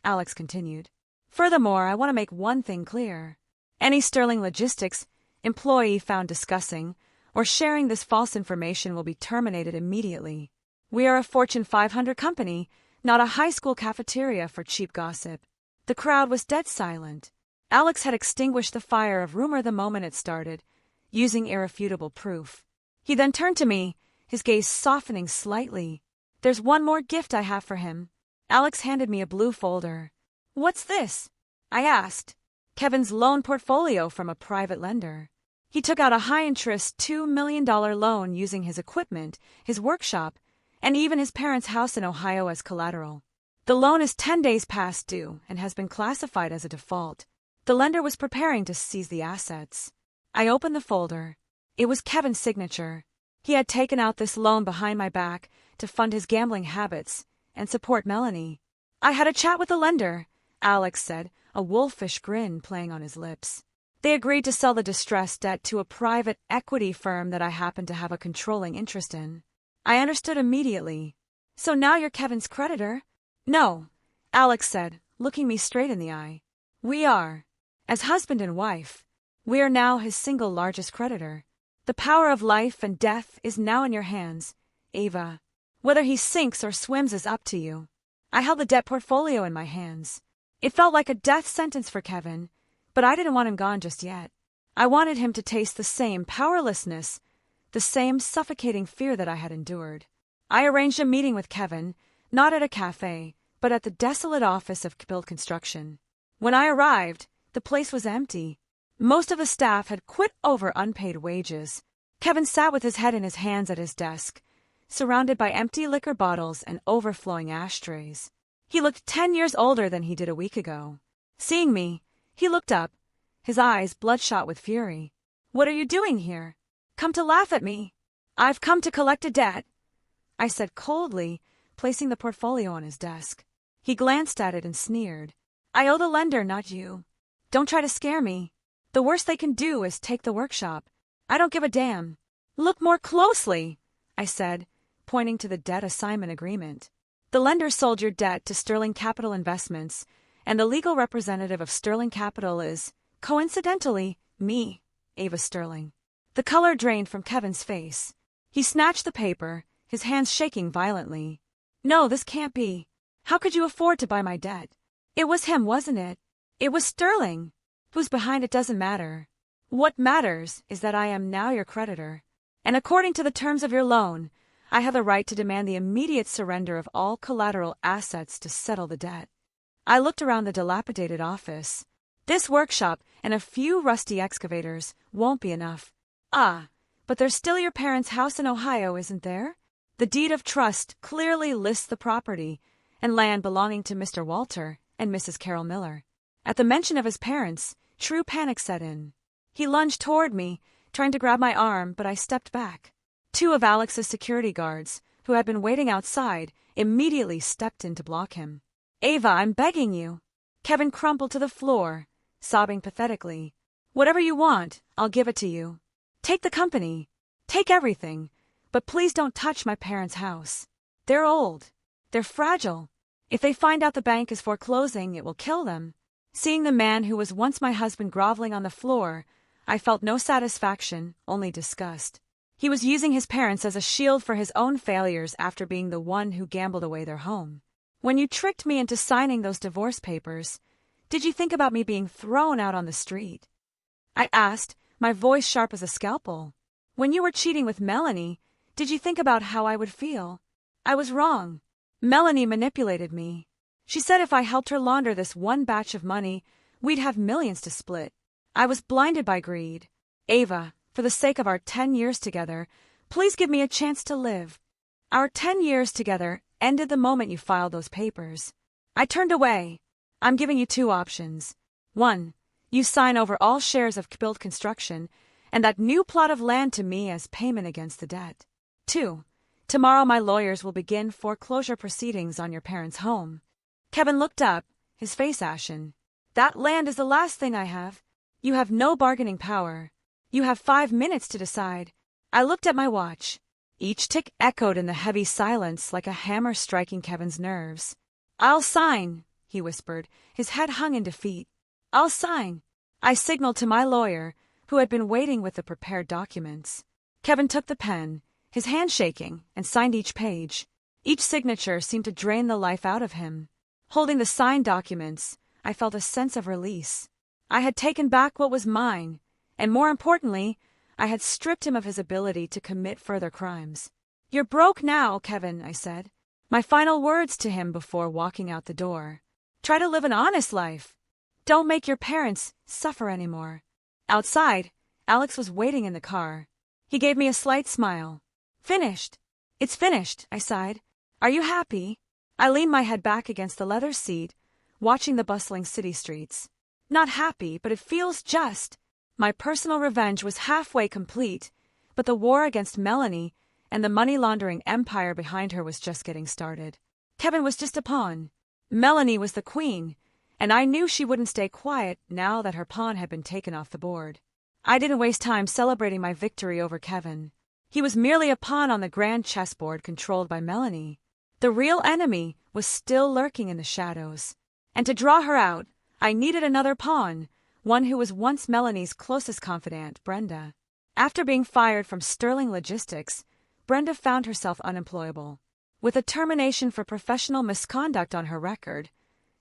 Alex continued. Furthermore, I want to make one thing clear. Any Sterling Logistics employee found discussing or sharing this false information will be terminated immediately. We are a Fortune 500 company, not a high school cafeteria for cheap gossip. The crowd was dead silent. Alex had extinguished the fire of rumor the moment it started, using irrefutable proof. He then turned to me, his gaze softening slightly. There's one more gift I have for him. Alex handed me a blue folder. What's this? I asked. Kevin's loan portfolio from a private lender. He took out a high-interest $2 million loan using his equipment, his workshop, and even his parents' house in Ohio as collateral. The loan is 10 days past due and has been classified as a default. The lender was preparing to seize the assets. I opened the folder. It was Kevin's signature. He had taken out this loan behind my back to fund his gambling habits and support Melanie. I had a chat with the lender, Alex said, a wolfish grin playing on his lips. They agreed to sell the distressed debt to a private equity firm that I happened to have a controlling interest in. I understood immediately. So now you're Kevin's creditor? No, Alex said, looking me straight in the eye. We are. As husband and wife, we are now his single largest creditor. The power of life and death is now in your hands, Ava. Whether he sinks or swims is up to you. I held the debt portfolio in my hands. It felt like a death sentence for Kevin, but I didn't want him gone just yet. I wanted him to taste the same powerlessness, the same suffocating fear that I had endured. I arranged a meeting with Kevin, not at a cafe, but at the desolate office of Build Construction. When I arrived, the place was empty. Most of the staff had quit over unpaid wages. Kevin sat with his head in his hands at his desk, surrounded by empty liquor bottles and overflowing ashtrays. He looked 10 years older than he did a week ago. Seeing me, he looked up, his eyes bloodshot with fury. What are you doing here? Come to laugh at me? I've come to collect a debt, I said coldly, placing the portfolio on his desk. He glanced at it and sneered. I owe the lender, not you. Don't try to scare me. The worst they can do is take the workshop. I don't give a damn. Look more closely, I said, pointing to the debt assignment agreement. The lender sold your debt to Sterling Capital Investments, and the legal representative of Sterling Capital is, coincidentally, me, Ava Sterling. The color drained from Kevin's face. He snatched the paper, his hands shaking violently. No, this can't be. How could you afford to buy my debt? It was him, wasn't it? It was Sterling. Who's behind it doesn't matter. What matters is that I am now your creditor, and according to the terms of your loan, I have the right to demand the immediate surrender of all collateral assets to settle the debt. I looked around the dilapidated office. This workshop and a few rusty excavators won't be enough. Ah, but there's still your parents' house in Ohio, isn't there? The deed of trust clearly lists the property and land belonging to Mr. Walter and Mrs. Carol Miller. At the mention of his parents, true panic set in. He lunged toward me, trying to grab my arm, but I stepped back. 2 of Alex's security guards, who had been waiting outside, immediately stepped in to block him. Ava, I'm begging you. Kevin crumpled to the floor, sobbing pathetically. Whatever you want, I'll give it to you. Take the company. Take everything. But please don't touch my parents' house. They're old. They're fragile. If they find out the bank is foreclosing, it will kill them. Seeing the man who was once my husband groveling on the floor, I felt no satisfaction, only disgust. He was using his parents as a shield for his own failures after being the one who gambled away their home. When you tricked me into signing those divorce papers, did you think about me being thrown out on the street? I asked, my voice sharp as a scalpel. When you were cheating with Melanie, did you think about how I would feel? I was wrong. Melanie manipulated me. She said if I helped her launder this one batch of money, we'd have millions to split. I was blinded by greed. Ava, for the sake of our 10 years together, please give me a chance to live. Our 10 years together ended the moment you filed those papers. I turned away. I'm giving you 2 options. 1, you sign over all shares of Build Construction and that new plot of land to me as payment against the debt. 2, tomorrow my lawyers will begin foreclosure proceedings on your parents' home. Kevin looked up, his face ashen. That land is the last thing I have. You have no bargaining power. You have 5 minutes to decide. I looked at my watch. Each tick echoed in the heavy silence like a hammer striking Kevin's nerves. I'll sign, he whispered, his head hung in defeat. I'll sign. I signaled to my lawyer, who had been waiting with the prepared documents. Kevin took the pen, his hand shaking, and signed each page. Each signature seemed to drain the life out of him. Holding the signed documents, I felt a sense of release. I had taken back what was mine, and more importantly, I had stripped him of his ability to commit further crimes. You're broke now, Kevin, I said. My final words to him before walking out the door. Try to live an honest life. Don't make your parents suffer anymore. Outside, Alex was waiting in the car. He gave me a slight smile. Finished. It's finished, I sighed. Are you happy? I leaned my head back against the leather seat, watching the bustling city streets. Not happy, but it feels just. My personal revenge was halfway complete, but the war against Melanie and the money-laundering empire behind her was just getting started. Kevin was just a pawn. Melanie was the queen, and I knew she wouldn't stay quiet now that her pawn had been taken off the board. I didn't waste time celebrating my victory over Kevin. He was merely a pawn on the grand chessboard controlled by Melanie. The real enemy was still lurking in the shadows. And to draw her out, I needed another pawn, one who was once Melanie's closest confidant, Brenda. After being fired from Sterling Logistics, Brenda found herself unemployable. With a termination for professional misconduct on her record,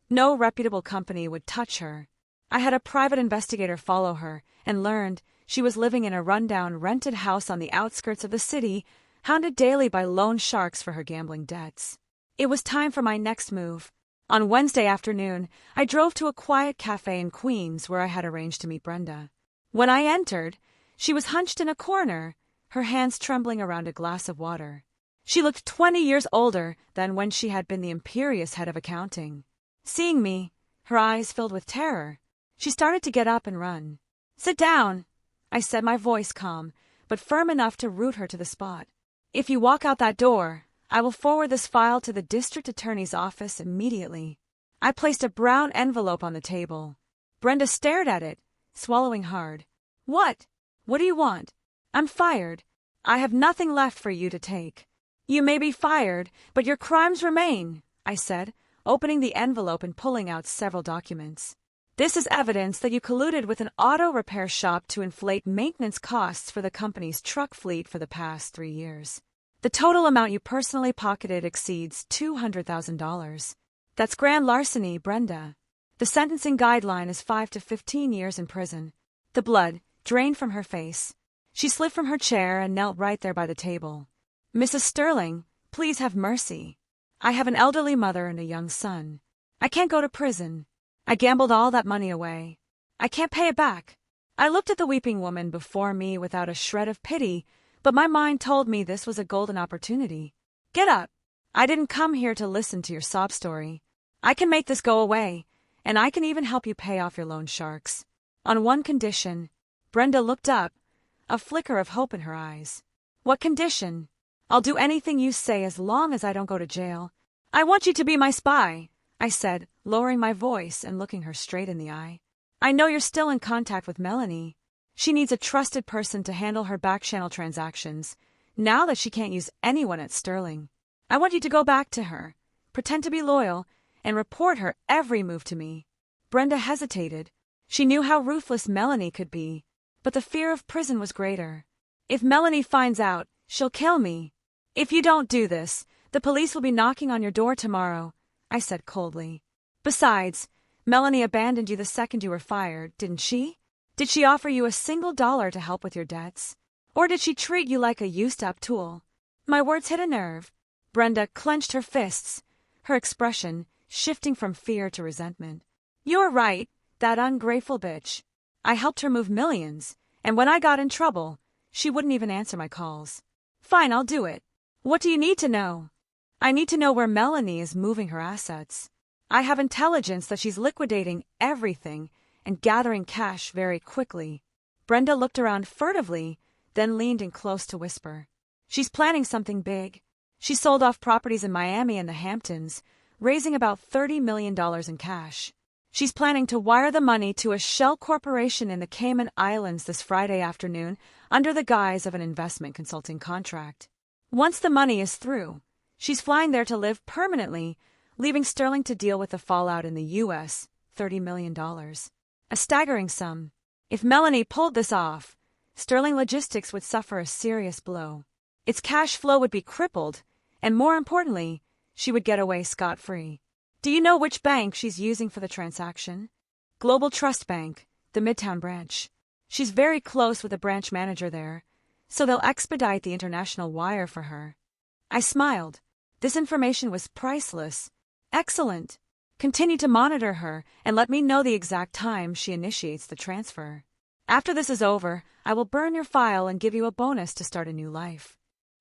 no reputable company would touch her. I had a private investigator follow her and learned she was living in a rundown rented house on the outskirts of the city, hounded daily by loan sharks for her gambling debts. It was time for my next move. On Wednesday afternoon, I drove to a quiet cafe in Queens where I had arranged to meet Brenda. When I entered, she was hunched in a corner, her hands trembling around a glass of water. She looked 20 years older than when she had been the imperious head of accounting. Seeing me, her eyes filled with terror. She started to get up and run. "Sit down," I said, my voice calm, but firm enough to root her to the spot. "If you walk out that door, I will forward this file to the district attorney's office immediately." I placed a brown envelope on the table. Brenda stared at it, swallowing hard. What do you want?" "I'm fired. I have nothing left for you to take." "You may be fired, but your crimes remain," I said, opening the envelope and pulling out several documents. "This is evidence that you colluded with an auto repair shop to inflate maintenance costs for the company's truck fleet for the past 3 years. The total amount you personally pocketed exceeds $200,000. That's grand larceny, Brenda. The sentencing guideline is 5 to 15 years in prison." The blood drained from her face. She slid from her chair and knelt right there by the table. "Mrs. Sterling, please have mercy. I have an elderly mother and a young son. I can't go to prison. I gambled all that money away. I can't pay it back." I looked at the weeping woman before me without a shred of pity, but my mind told me this was a golden opportunity. "Get up. I didn't come here to listen to your sob story. I can make this go away, and I can even help you pay off your loan sharks. On one condition." Brenda looked up, a flicker of hope in her eyes. "What condition?" "I'll do anything you say as long as I don't go to jail." "I want you to be my spy," I said, lowering my voice and looking her straight in the eye. "I know you're still in contact with Melanie. She needs a trusted person to handle her back-channel transactions, now that she can't use anyone at Sterling. I want you to go back to her, pretend to be loyal, and report her every move to me." Brenda hesitated. She knew how ruthless Melanie could be, but the fear of prison was greater. "If Melanie finds out, she'll kill me. If you don't do this, the police will be knocking on your door tomorrow," I said coldly. "Besides, Melanie abandoned you the second you were fired, didn't she? Did she offer you a single dollar to help with your debts? Or did she treat you like a used-up tool?" My words hit a nerve. Brenda clenched her fists, her expression shifting from fear to resentment. "You're right, that ungrateful bitch. I helped her move millions, and when I got in trouble, she wouldn't even answer my calls." "Fine, I'll do it. What do you need to know?" "I need to know where Melanie is moving her assets. I have intelligence that she's liquidating everything and gathering cash very quickly." Brenda looked around furtively, then leaned in close to whisper. "She's planning something big. She sold off properties in Miami and the Hamptons, raising about $30 million in cash. She's planning to wire the money to a shell corporation in the Cayman Islands this Friday afternoon under the guise of an investment consulting contract. Once the money is through, she's flying there to live permanently, leaving Sterling to deal with the fallout in the U.S., $30 million. A staggering sum. If Melanie pulled this off, Sterling Logistics would suffer a serious blow. Its cash flow would be crippled, and more importantly, she would get away scot-free. Do you know which bank she's using for the transaction? Global Trust Bank, the Midtown branch. She's very close with the branch manager there, so they'll expedite the international wire for her. I smiled. This information was priceless. Excellent. Continue to monitor her and let me know the exact time she initiates the transfer. After this is over, I will burn your file and give you a bonus to start a new life.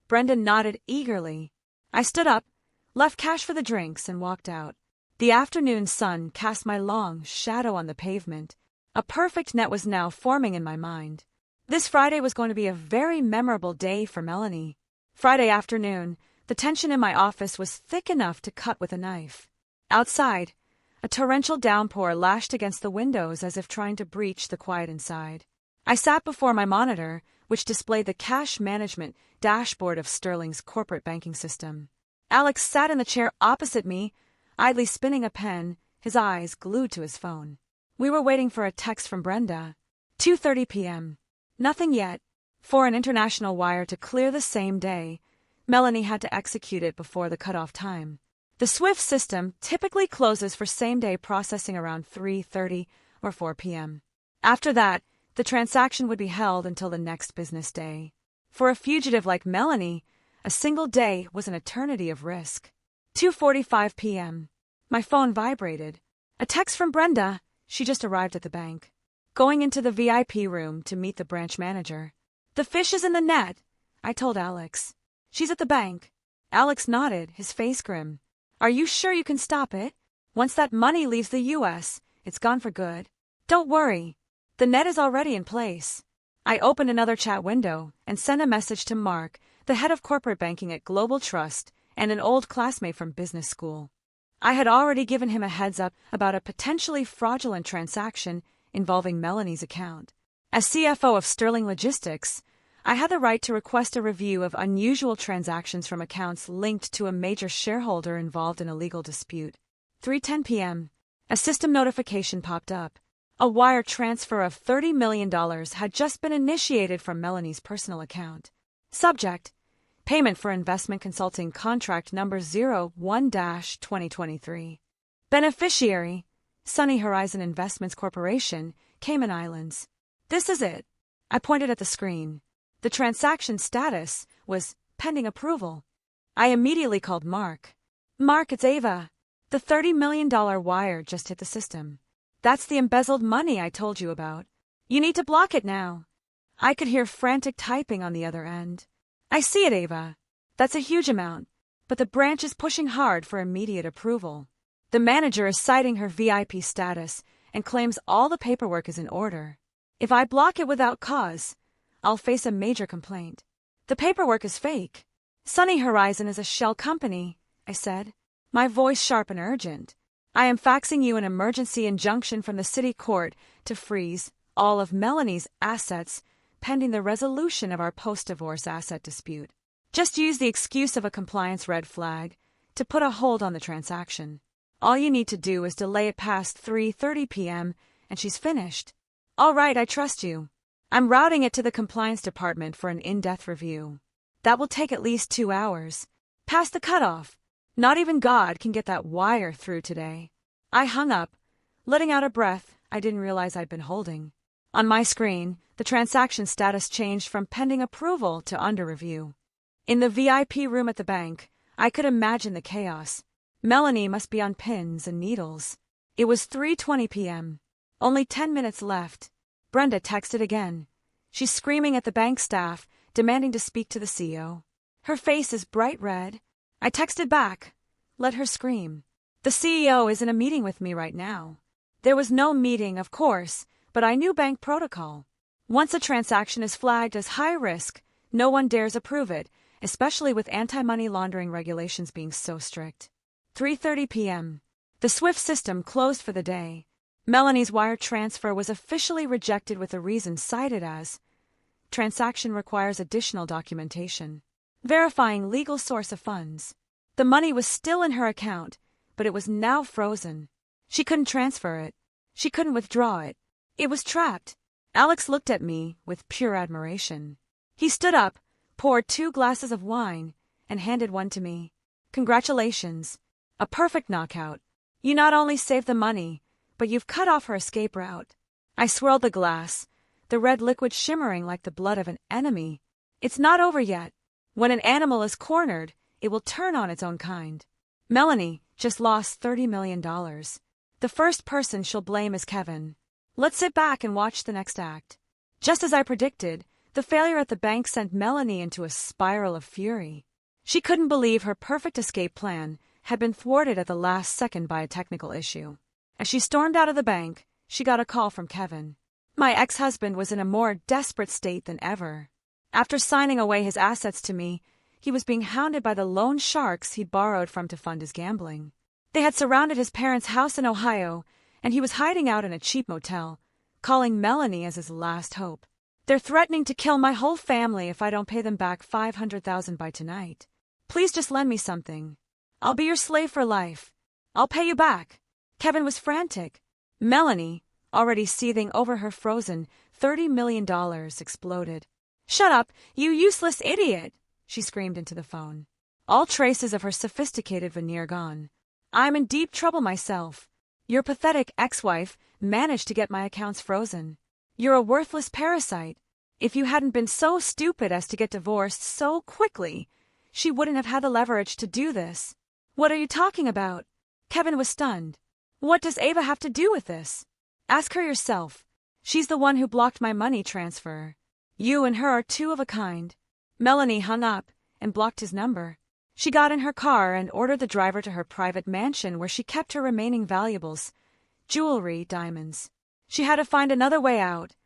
Brendan nodded eagerly. I stood up, left cash for the drinks, and walked out. The afternoon sun cast my long shadow on the pavement. A perfect net was now forming in my mind. This Friday was going to be a very memorable day for Melanie. Friday afternoon, the tension in my office was thick enough to cut with a knife. Outside, a torrential downpour lashed against the windows as if trying to breach the quiet inside. I sat before my monitor, which displayed the cash management dashboard of Sterling's corporate banking system. Alex sat in the chair opposite me, idly spinning a pen, his eyes glued to his phone. We were waiting for a text from Brenda. 2:30 p.m. Nothing yet. For an international wire to clear the same day, Melanie had to execute it before the cutoff time. The SWIFT system typically closes for same-day processing around 3:30 or 4 p.m. After that, the transaction would be held until the next business day. For a fugitive like Melanie, a single day was an eternity of risk. 2:45 p.m. My phone vibrated. A text from Brenda. She just arrived at the bank. Going into the VIP room to meet the branch manager. The fish is in the net, I told Alex. She's at the bank. Alex nodded, his face grim. Are you sure you can stop it? Once that money leaves the U.S., it's gone for good. Don't worry. The net is already in place. I opened another chat window and sent a message to Mark, the head of corporate banking at Global Trust and an old classmate from business school. I had already given him a heads up about a potentially fraudulent transaction involving Melanie's account. As CFO of Sterling Logistics, I had the right to request a review of unusual transactions from accounts linked to a major shareholder involved in a legal dispute. 3:10 p.m. A system notification popped up. A wire transfer of $30 million had just been initiated from Melanie's personal account. Subject: Payment for investment consulting contract number 01-2023. Beneficiary: Sunny Horizon Investments Corporation, Cayman Islands. This is it. I pointed at the screen. The transaction status was pending approval. I immediately called Mark. Mark, it's Ava. The $30 million wire just hit the system. That's the embezzled money I told you about. You need to block it now. I could hear frantic typing on the other end. I see it, Ava. That's a huge amount, but the branch is pushing hard for immediate approval. The manager is citing her VIP status and claims all the paperwork is in order. If I block it without cause, I'll face a major complaint. The paperwork is fake. Sunny Horizon is a shell company, I said, my voice sharp and urgent. I am faxing you an emergency injunction from the city court to freeze all of Melanie's assets pending the resolution of our post-divorce asset dispute. Just use the excuse of a compliance red flag to put a hold on the transaction. All you need to do is delay it past 3:30 p.m. and she's finished. All right, I trust you. I'm routing it to the compliance department for an in-depth review. That will take at least 2 hours. Past the cutoff. Not even God can get that wire through today. I hung up, letting out a breath I didn't realize I'd been holding. On my screen, the transaction status changed from pending approval to under review. In the VIP room at the bank, I could imagine the chaos. Melanie must be on pins and needles. It was 3:20 p.m. Only 10 minutes left. Brenda texted again. She's screaming at the bank staff, demanding to speak to the CEO. Her face is bright red. I texted back. Let her scream. The CEO is in a meeting with me right now. There was no meeting, of course, but I knew bank protocol. Once a transaction is flagged as high risk, no one dares approve it, especially with anti-money laundering regulations being so strict. 3:30 p.m. The SWIFT system closed for the day. Melanie's wire transfer was officially rejected with a reason cited as transaction requires additional documentation, verifying legal source of funds. The money was still in her account, but it was now frozen. She couldn't transfer it. She couldn't withdraw it. It was trapped. Alex looked at me with pure admiration. He stood up, poured 2 glasses of wine, and handed one to me. Congratulations. A perfect knockout. You not only saved the money, but you've cut off her escape route. I swirled the glass, the red liquid shimmering like the blood of an enemy. It's not over yet. When an animal is cornered, it will turn on its own kind. Melanie just lost $30 million. The first person she'll blame is Kevin. Let's sit back and watch the next act. Just as I predicted, the failure at the bank sent Melanie into a spiral of fury. She couldn't believe her perfect escape plan had been thwarted at the last second by a technical issue. As she stormed out of the bank, she got a call from Kevin. My ex-husband was in a more desperate state than ever. After signing away his assets to me, he was being hounded by the loan sharks he'd borrowed from to fund his gambling. They had surrounded his parents' house in Ohio, and he was hiding out in a cheap motel, calling Melanie as his last hope. They're threatening to kill my whole family if I don't pay them back $500,000 by tonight. Please just lend me something. I'll be your slave for life. I'll pay you back. Kevin was frantic. Melanie, already seething over her frozen $30 million, exploded. Shut up, you useless idiot, she screamed into the phone. All traces of her sophisticated veneer gone. I'm in deep trouble myself. Your pathetic ex-wife managed to get my accounts frozen. You're a worthless parasite. If you hadn't been so stupid as to get divorced so quickly, she wouldn't have had the leverage to do this. What are you talking about? Kevin was stunned. What does Ava have to do with this? Ask her yourself. She's the one who blocked my money transfer. You and her are two of a kind. Melanie hung up and blocked his number. She got in her car and ordered the driver to her private mansion where she kept her remaining valuables, jewelry, diamonds. She had to find another way out,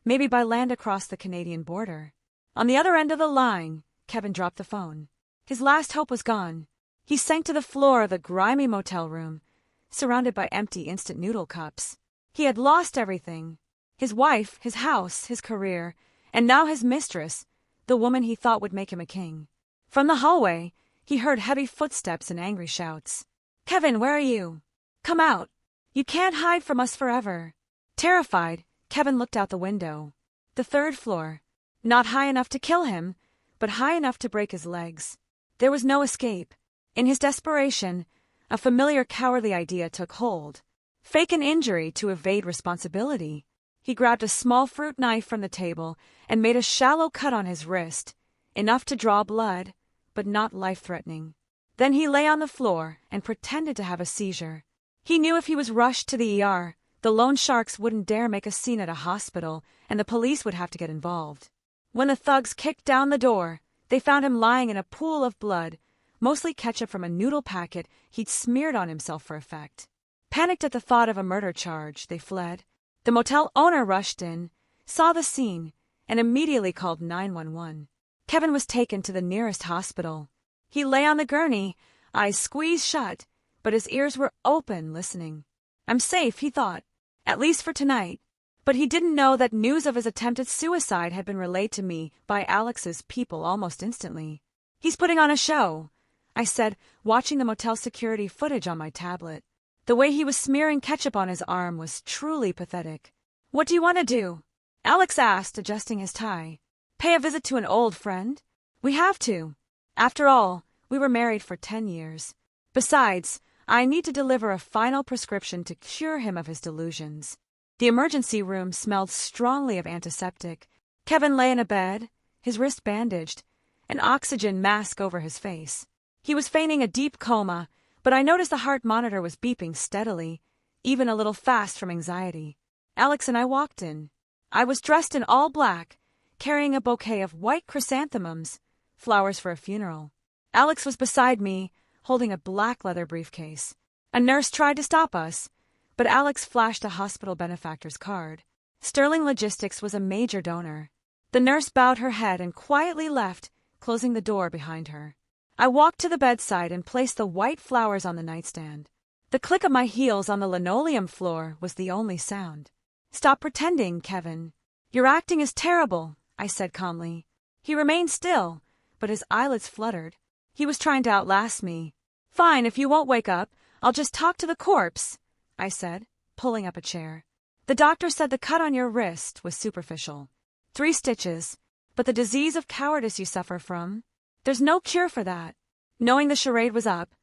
maybe by land across the Canadian border. On the other end of the line, Kevin dropped the phone. His last hope was gone. He sank to the floor of the grimy motel room, surrounded by empty instant noodle cups. He had lost everything. His wife, his house, his career, and now his mistress, the woman he thought would make him a king. From the hallway, he heard heavy footsteps and angry shouts. Kevin, where are you? Come out. You can't hide from us forever. Terrified, Kevin looked out the window. The 3rd floor. Not high enough to kill him, but high enough to break his legs. There was no escape. In his desperation, a familiar cowardly idea took hold. Fake an injury to evade responsibility. He grabbed a small fruit knife from the table and made a shallow cut on his wrist, enough to draw blood, but not life-threatening. Then he lay on the floor and pretended to have a seizure. He knew if he was rushed to the ER, the loan sharks wouldn't dare make a scene at a hospital, and the police would have to get involved. When the thugs kicked down the door, they found him lying in a pool of blood, mostly ketchup from a noodle packet he'd smeared on himself for effect. Panicked at the thought of a murder charge, they fled. The motel owner rushed in, saw the scene, and immediately called 911. Kevin was taken to the nearest hospital. He lay on the gurney, eyes squeezed shut, but his ears were open, listening. I'm safe, he thought, at least for tonight. But he didn't know that news of his attempted suicide had been relayed to me by Alex's people almost instantly. He's putting on a show, I said, watching the motel security footage on my tablet. The way he was smearing ketchup on his arm was truly pathetic. What do you want to do? Alex asked, adjusting his tie. Pay a visit to an old friend? We have to. After all, we were married for 10 years. Besides, I need to deliver a final prescription to cure him of his delusions. The emergency room smelled strongly of antiseptic. Kevin lay in a bed, his wrist bandaged, an oxygen mask over his face. He was feigning a deep coma, but I noticed the heart monitor was beeping steadily, even a little fast from anxiety. Alex and I walked in. I was dressed in all black, carrying a bouquet of white chrysanthemums, flowers for a funeral. Alex was beside me, holding a black leather briefcase. A nurse tried to stop us, but Alex flashed a hospital benefactor's card. Sterling Logistics was a major donor. The nurse bowed her head and quietly left, closing the door behind her. I walked to the bedside and placed the white flowers on the nightstand. The click of my heels on the linoleum floor was the only sound. "Stop pretending, Kevin. Your acting is terrible," I said calmly. He remained still, but his eyelids fluttered. He was trying to outlast me. "Fine, if you won't wake up, I'll just talk to the corpse," I said, pulling up a chair. "The doctor said the cut on your wrist was superficial. 3 stitches, but the disease of cowardice you suffer from, there's no cure for that." Knowing the charade was up,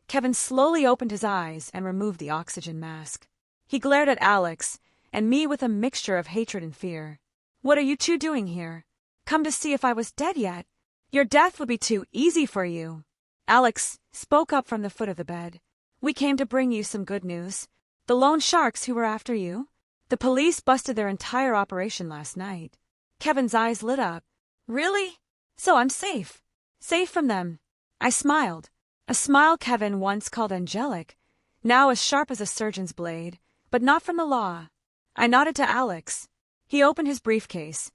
Kevin slowly opened his eyes and removed the oxygen mask. He glared at Alex and me with a mixture of hatred and fear. "What are you two doing here? Come to see if I was dead yet? Your death would be too easy for you." Alex spoke up from the foot of the bed. "We came to bring you some good news. The loan sharks who were after you, the police busted their entire operation last night." Kevin's eyes lit up. "Really? So I'm safe. Safe from them." I smiled. A smile Kevin once called angelic, now as sharp as a surgeon's blade, but not from the law. I nodded to Alex. He opened his briefcase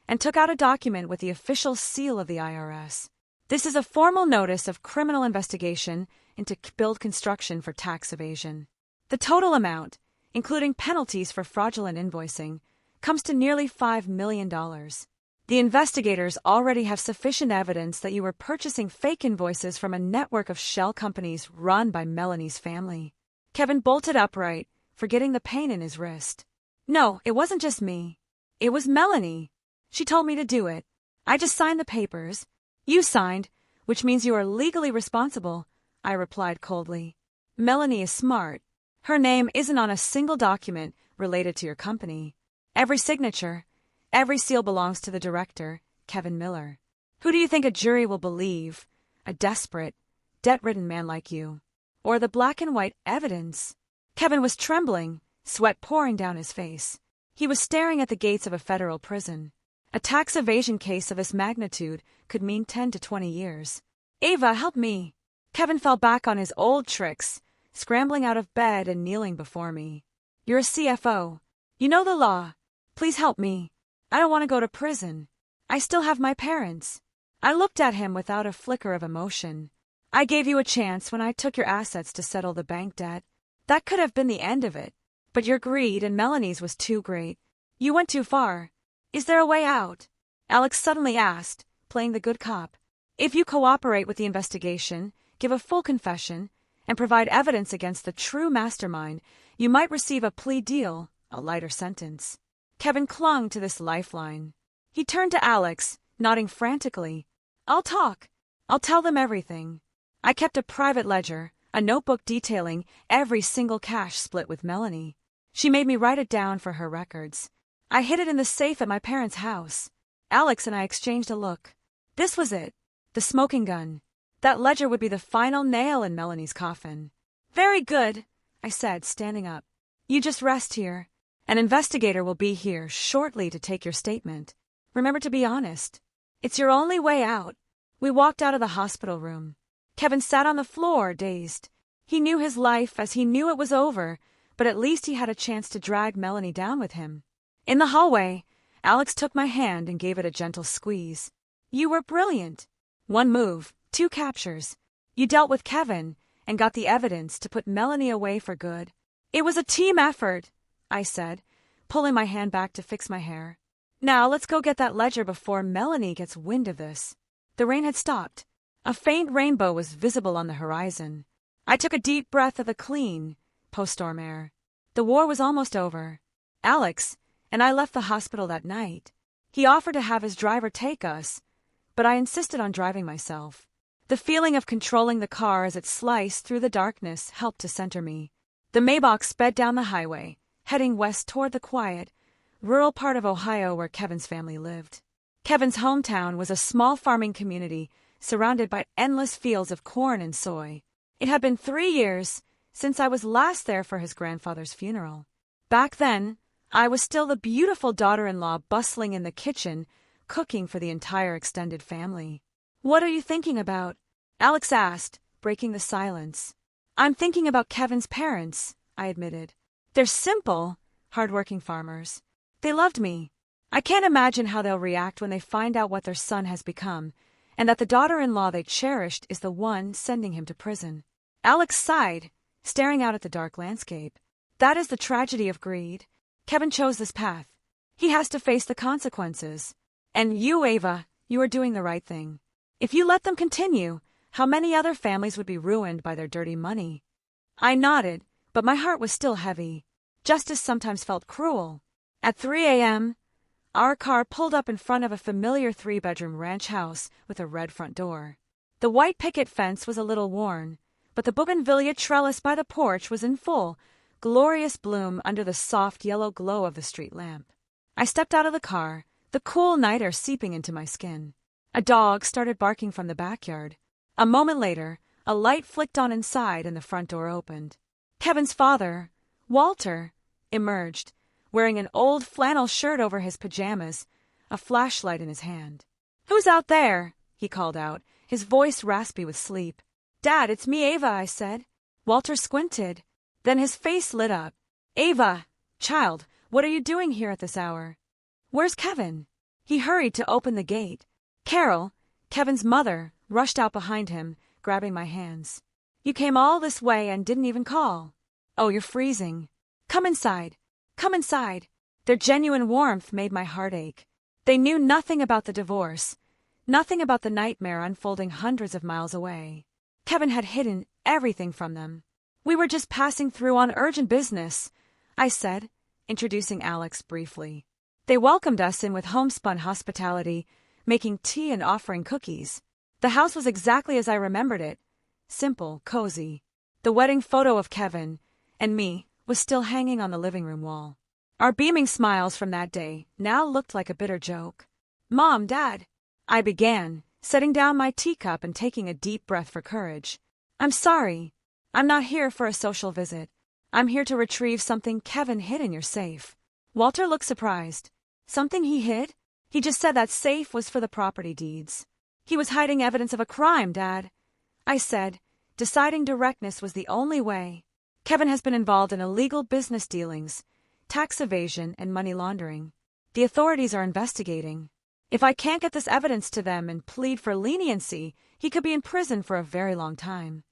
and took out a document with the official seal of the IRS. "This is a formal notice of criminal investigation into build construction for tax evasion. The total amount, including penalties for fraudulent invoicing, comes to nearly $5 million. The investigators already have sufficient evidence that you were purchasing fake invoices from a network of shell companies run by Melanie's family." Kevin bolted upright, forgetting the pain in his wrist. "No, it wasn't just me. It was Melanie. She told me to do it. I just signed the papers." "You signed, which means you are legally responsible," I replied coldly. "Melanie is smart. Her name isn't on a single document related to your company. Every signature, every seal belongs to the director, Kevin Miller. Who do you think a jury will believe? A desperate, debt-ridden man like you? Or the black and white evidence?" Kevin was trembling, sweat pouring down his face. He was staring at the gates of a federal prison. A tax evasion case of this magnitude could mean 10 to 20 years. "Ava, help me." Kevin fell back on his old tricks, scrambling out of bed and kneeling before me. "You're a CFO. You know the law. Please help me. I don't want to go to prison. I still have my parents." I looked at him without a flicker of emotion. "I gave you a chance when I took your assets to settle the bank debt. That could have been the end of it. But your greed and Melanie's was too great. You went too far. Is there a way out?" Alex suddenly asked, playing the good cop. "If you cooperate with the investigation, give a full confession, and provide evidence against the true mastermind, you might receive a plea deal, a lighter sentence." Kevin clung to this lifeline. He turned to Alex, nodding frantically. "I'll talk. I'll tell them everything." I kept a private ledger, a notebook detailing every single cash split with Melanie. She made me write it down for her records. I hid it in the safe at my parents' house. Alex and I exchanged a look. This was it, the smoking gun. That ledger would be the final nail in Melanie's coffin. "Very good," I said, standing up. "You just rest here. An investigator will be here shortly to take your statement. Remember to be honest. It's your only way out." We walked out of the hospital room. Kevin sat on the floor, dazed. He knew his life as he knew it was over, but at least he had a chance to drag Melanie down with him. In the hallway, Alex took my hand and gave it a gentle squeeze. "You were brilliant. 1 move, 2 captures. You dealt with Kevin and got the evidence to put Melanie away for good." "It was a team effort," I said, pulling my hand back to fix my hair. "Now let's go get that ledger before Melanie gets wind of this." The rain had stopped. A faint rainbow was visible on the horizon. I took a deep breath of the clean, post-storm air. The war was almost over. Alex and I left the hospital that night. He offered to have his driver take us, but I insisted on driving myself. The feeling of controlling the car as it sliced through the darkness helped to center me. The Maybach sped down the highway, heading west toward the quiet, rural part of Ohio where Kevin's family lived. Kevin's hometown was a small farming community surrounded by endless fields of corn and soy. It had been 3 years since I was last there for his grandfather's funeral. Back then, I was still the beautiful daughter-in-law bustling in the kitchen, cooking for the entire extended family. "What are you thinking about?" Alex asked, breaking the silence. "I'm thinking about Kevin's parents," I admitted. "They're simple, hard-working farmers. They loved me. I can't imagine how they'll react when they find out what their son has become, and that the daughter-in-law they cherished is the one sending him to prison. Alex sighed, staring out at the dark landscape. That is the tragedy of greed. Kevin chose this path. He has to face the consequences. And you, Ava, you are doing the right thing. If you let them continue, how many other families would be ruined by their dirty money? I nodded, but my heart was still heavy. Justice sometimes felt cruel. At 3 a.m., our car pulled up in front of a familiar 3-bedroom ranch house with a red front door. The white picket fence was a little worn, but the bougainvillea trellis by the porch was in full, glorious bloom under the soft yellow glow of the street lamp. I stepped out of the car, the cool night air seeping into my skin. A dog started barking from the backyard. A moment later, a light flicked on inside and the front door opened. Kevin's father, Walter, emerged, wearing an old flannel shirt over his pajamas, a flashlight in his hand. "Who's out there?" he called out, his voice raspy with sleep. "Dad, it's me, Ava," I said. Walter squinted. Then his face lit up. "Ava, child, what are you doing here at this hour?" "Where's Kevin?" He hurried to open the gate. Carol, Kevin's mother, rushed out behind him, grabbing my hands. "You came all this way and didn't even call." "Oh, you're freezing. Come inside. Come inside." Their genuine warmth made my heart ache. They knew nothing about the divorce, nothing about the nightmare unfolding hundreds of miles away. Kevin had hidden everything from them. "We were just passing through on urgent business," I said, introducing Alex briefly. They welcomed us in with homespun hospitality, making tea and offering cookies. The house was exactly as I remembered it, simple, cozy. The wedding photo of Kevin and me was still hanging on the living room wall. Our beaming smiles from that day now looked like a bitter joke. "Mom, Dad," I began, setting down my teacup and taking a deep breath for courage. "I'm sorry. I'm not here for a social visit. I'm here to retrieve something Kevin hid in your safe." Walter looked surprised. "Something he hid?" "He just said that safe was for the property deeds." "He was hiding evidence of a crime, Dad," I said, deciding directness was the only way. "Kevin has been involved in illegal business dealings, tax evasion, and money laundering. The authorities are investigating. If I can't get this evidence to them and plead for leniency, he could be in prison for a very long time."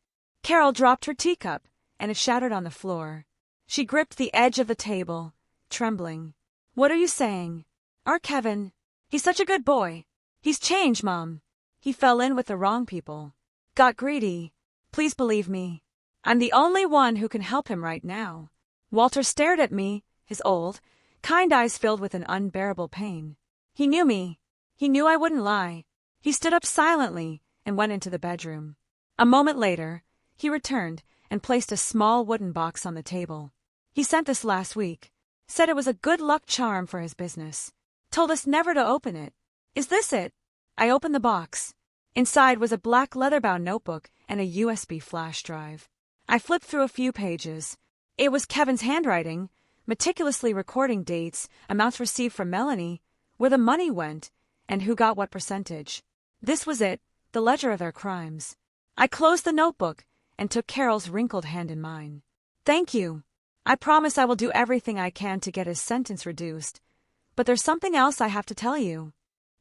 Carol dropped her teacup, and it shattered on the floor. She gripped the edge of the table, trembling. "What are you saying? Our Kevin, he's such a good boy. He's changed, Mom. He fell in with the wrong people. Got greedy. Please believe me. I'm the only one who can help him right now." Walter stared at me, his old, kind eyes filled with an unbearable pain. He knew me. He knew I wouldn't lie. He stood up silently and went into the bedroom. A moment later, he returned and placed a small wooden box on the table. "He sent this last week. Said it was a good luck charm for his business. Told us never to open it. Is this it?" I opened the box. Inside was a black leather-bound notebook and a USB flash drive. I flipped through a few pages. It was Kevin's handwriting, meticulously recording dates, amounts received from Melanie, where the money went, and who got what percentage. This was it, the ledger of their crimes. I closed the notebook and took Carol's wrinkled hand in mine. "Thank you. I promise I will do everything I can to get his sentence reduced. But there's something else I have to tell you."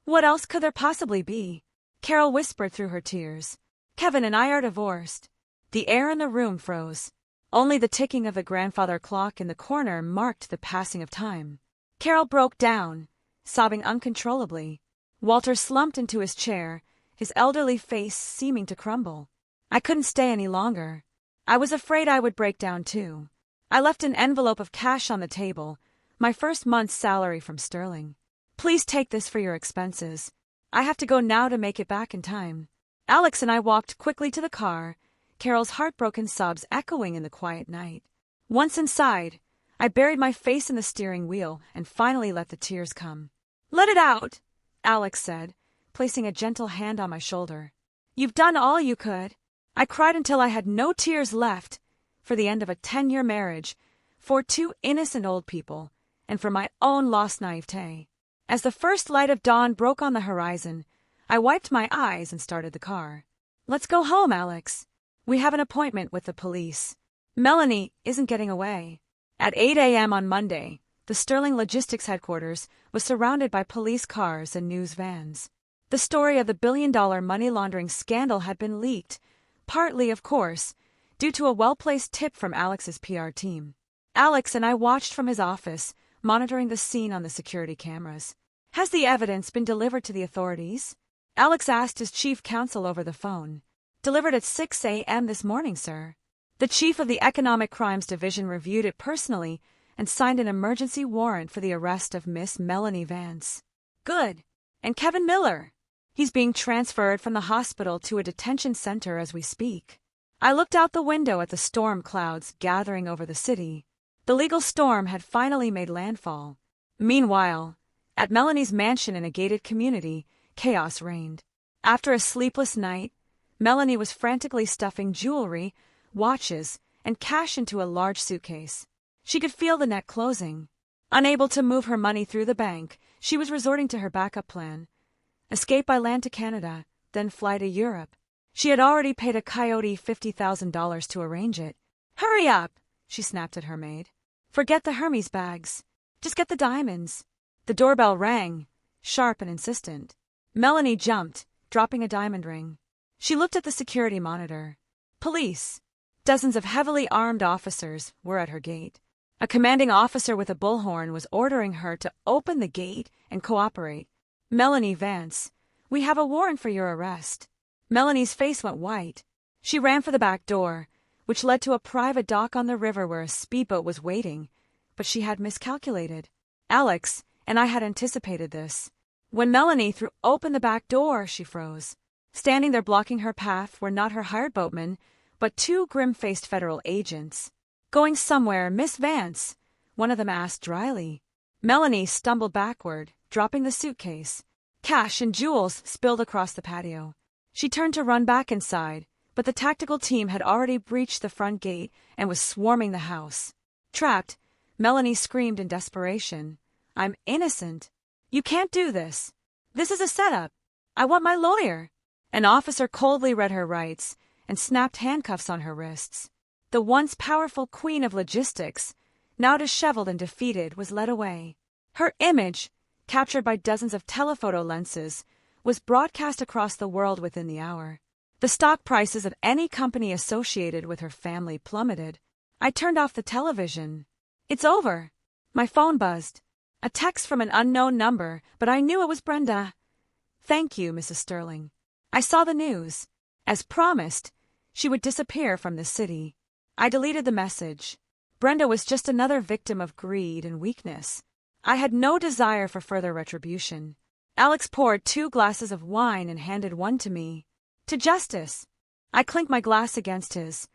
"What else could there possibly be?" Carol whispered through her tears. "Kevin and I are divorced." The air in the room froze. Only the ticking of the grandfather clock in the corner marked the passing of time. Carol broke down, sobbing uncontrollably. Walter slumped into his chair, his elderly face seeming to crumble. I couldn't stay any longer. I was afraid I would break down too. I left an envelope of cash on the table, my first month's salary from Sterling. "Please take this for your expenses. I have to go now to make it back in time." Alex and I walked quickly to the car, Carol's heartbroken sobs echoing in the quiet night. Once inside, I buried my face in the steering wheel and finally let the tears come. "Let it out," Alex said, placing a gentle hand on my shoulder. "You've done all you could." I cried until I had no tears left, for the end of a 10-year marriage, for 2 innocent old people, and for my own lost naivete. As the first light of dawn broke on the horizon, I wiped my eyes and started the car. "Let's go home, Alex. We have an appointment with the police. Melanie isn't getting away." At 8 a.m. on Monday, the Sterling Logistics headquarters was surrounded by police cars and news vans. The story of the billion-dollar money laundering scandal had been leaked, partly, of course, due to a well-placed tip from Alex's PR team. Alex and I watched from his office, monitoring the scene on the security cameras. "Has the evidence been delivered to the authorities?" Alex asked his chief counsel over the phone. "Delivered at 6 a.m. this morning, sir." The chief of the Economic Crimes Division reviewed it personally and signed an emergency warrant for the arrest of Miss Melanie Vance. "Good. And Kevin Miller?" "He's being transferred from the hospital to a detention center as we speak." I looked out the window at the storm clouds gathering over the city. The legal storm had finally made landfall. Meanwhile, at Melanie's mansion in a gated community, chaos reigned. After a sleepless night, Melanie was frantically stuffing jewelry, watches, and cash into a large suitcase. She could feel the net closing. Unable to move her money through the bank, she was resorting to her backup plan: escape by land to Canada, then fly to Europe. She had already paid a coyote $50,000 to arrange it. "Hurry up," she snapped at her maid. "Forget the Hermes bags. Just get the diamonds." The doorbell rang, sharp and insistent. Melanie jumped, dropping a diamond ring. She looked at the security monitor. Police. Dozens of heavily armed officers were at her gate. A commanding officer with a bullhorn was ordering her to open the gate and cooperate. "Melanie Vance, we have a warrant for your arrest." Melanie's face went white. She ran for the back door, which led to a private dock on the river where a speedboat was waiting, but she had miscalculated. Alex and I had anticipated this. When Melanie threw open the back door, she froze. Standing there blocking her path were not her hired boatmen, but two grim-faced federal agents. "Going somewhere, Miss Vance?" one of them asked dryly. Melanie stumbled backward, dropping the suitcase. Cash and jewels spilled across the patio. She turned to run back inside, but the tactical team had already breached the front gate and was swarming the house. Trapped, Melanie screamed in desperation, "I'm innocent. You can't do this. This is a setup. I want my lawyer." An officer coldly read her rights and snapped handcuffs on her wrists. The once powerful queen of logistics, now disheveled and defeated, was led away. Her image, captured by dozens of telephoto lenses, was broadcast across the world within the hour. The stock prices of any company associated with her family plummeted. I turned off the television. "It's over." My phone buzzed. A text from an unknown number, but I knew it was Brenda. "Thank you, Mrs. Sterling." I saw the news. As promised, she would disappear from the city. I deleted the message. Brenda was just another victim of greed and weakness. I had no desire for further retribution. Alex poured 2 glasses of wine and handed one to me. "To justice." I clinked my glass against his,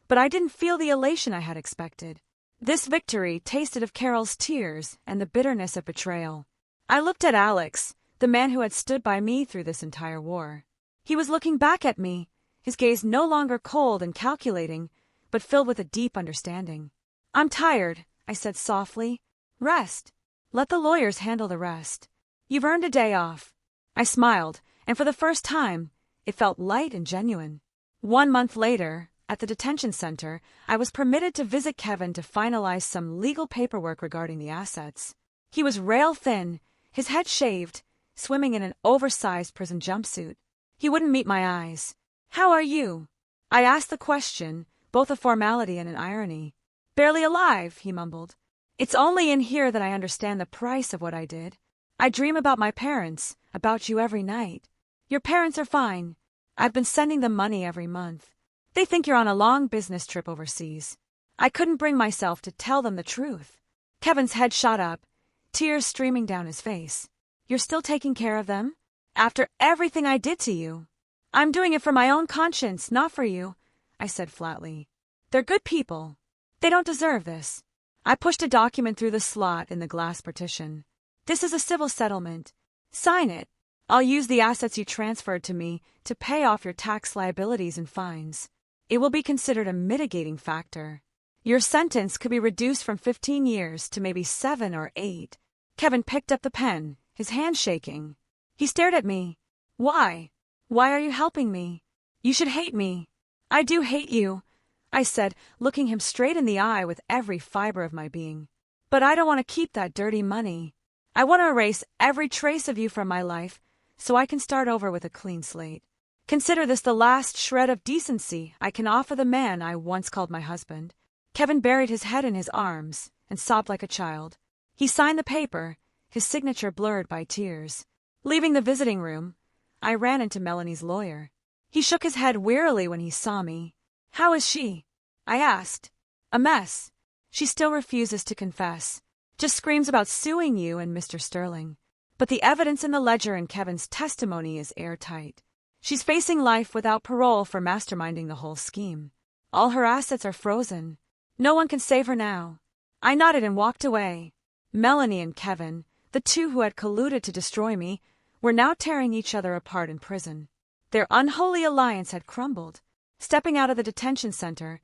but I didn't feel the elation I had expected. This victory tasted of Carol's tears and the bitterness of betrayal. I looked at Alex, the man who had stood by me through this entire war. He was looking back at me, his gaze no longer cold and calculating, but filled with a deep understanding. "I'm tired," I said softly. "Rest. Let the lawyers handle the rest. You've earned a day off." I smiled, and for the first time, it felt light and genuine. 1 month later, at the detention center, I was permitted to visit Kevin to finalize some legal paperwork regarding the assets. He was rail-thin, his head shaved, swimming in an oversized prison jumpsuit. He wouldn't meet my eyes. "How are you?" I asked the question, both a formality and an irony. "Barely alive," he mumbled. "It's only in here that I understand the price of what I did. I dream about my parents, about you every night. Your parents are fine. I've been sending them money every month. They think you're on a long business trip overseas." I couldn't bring myself to tell them the truth. Kevin's head shot up, tears streaming down his face. "You're still taking care of them? After everything I did to you?" "I'm doing it for my own conscience, not for you," I said flatly. "They're good people. They don't deserve this." I pushed a document through the slot in the glass partition. "This is a civil settlement. Sign it. I'll use the assets you transferred to me to pay off your tax liabilities and fines. It will be considered a mitigating factor. Your sentence could be reduced from 15 years to maybe 7 or 8. Kevin picked up the pen, his hand shaking. He stared at me. "Why? Why are you helping me? You should hate me." "I do hate you," I said, looking him straight in the eye with every fiber of my being. "But I don't want to keep that dirty money. I want to erase every trace of you from my life so I can start over with a clean slate. Consider this the last shred of decency I can offer the man I once called my husband." Kevin buried his head in his arms and sobbed like a child. He signed the paper, his signature blurred by tears. Leaving the visiting room, I ran into Melanie's lawyer. He shook his head wearily when he saw me. "How is she?" I asked. "A mess. She still refuses to confess. Just screams about suing you and Mr. Sterling. But the evidence in the ledger and Kevin's testimony is airtight. She's facing life without parole for masterminding the whole scheme. All her assets are frozen. No one can save her now." I nodded and walked away. Melanie and Kevin, the two who had colluded to destroy me, were now tearing each other apart in prison. Their unholy alliance had crumbled. Stepping out of the detention center,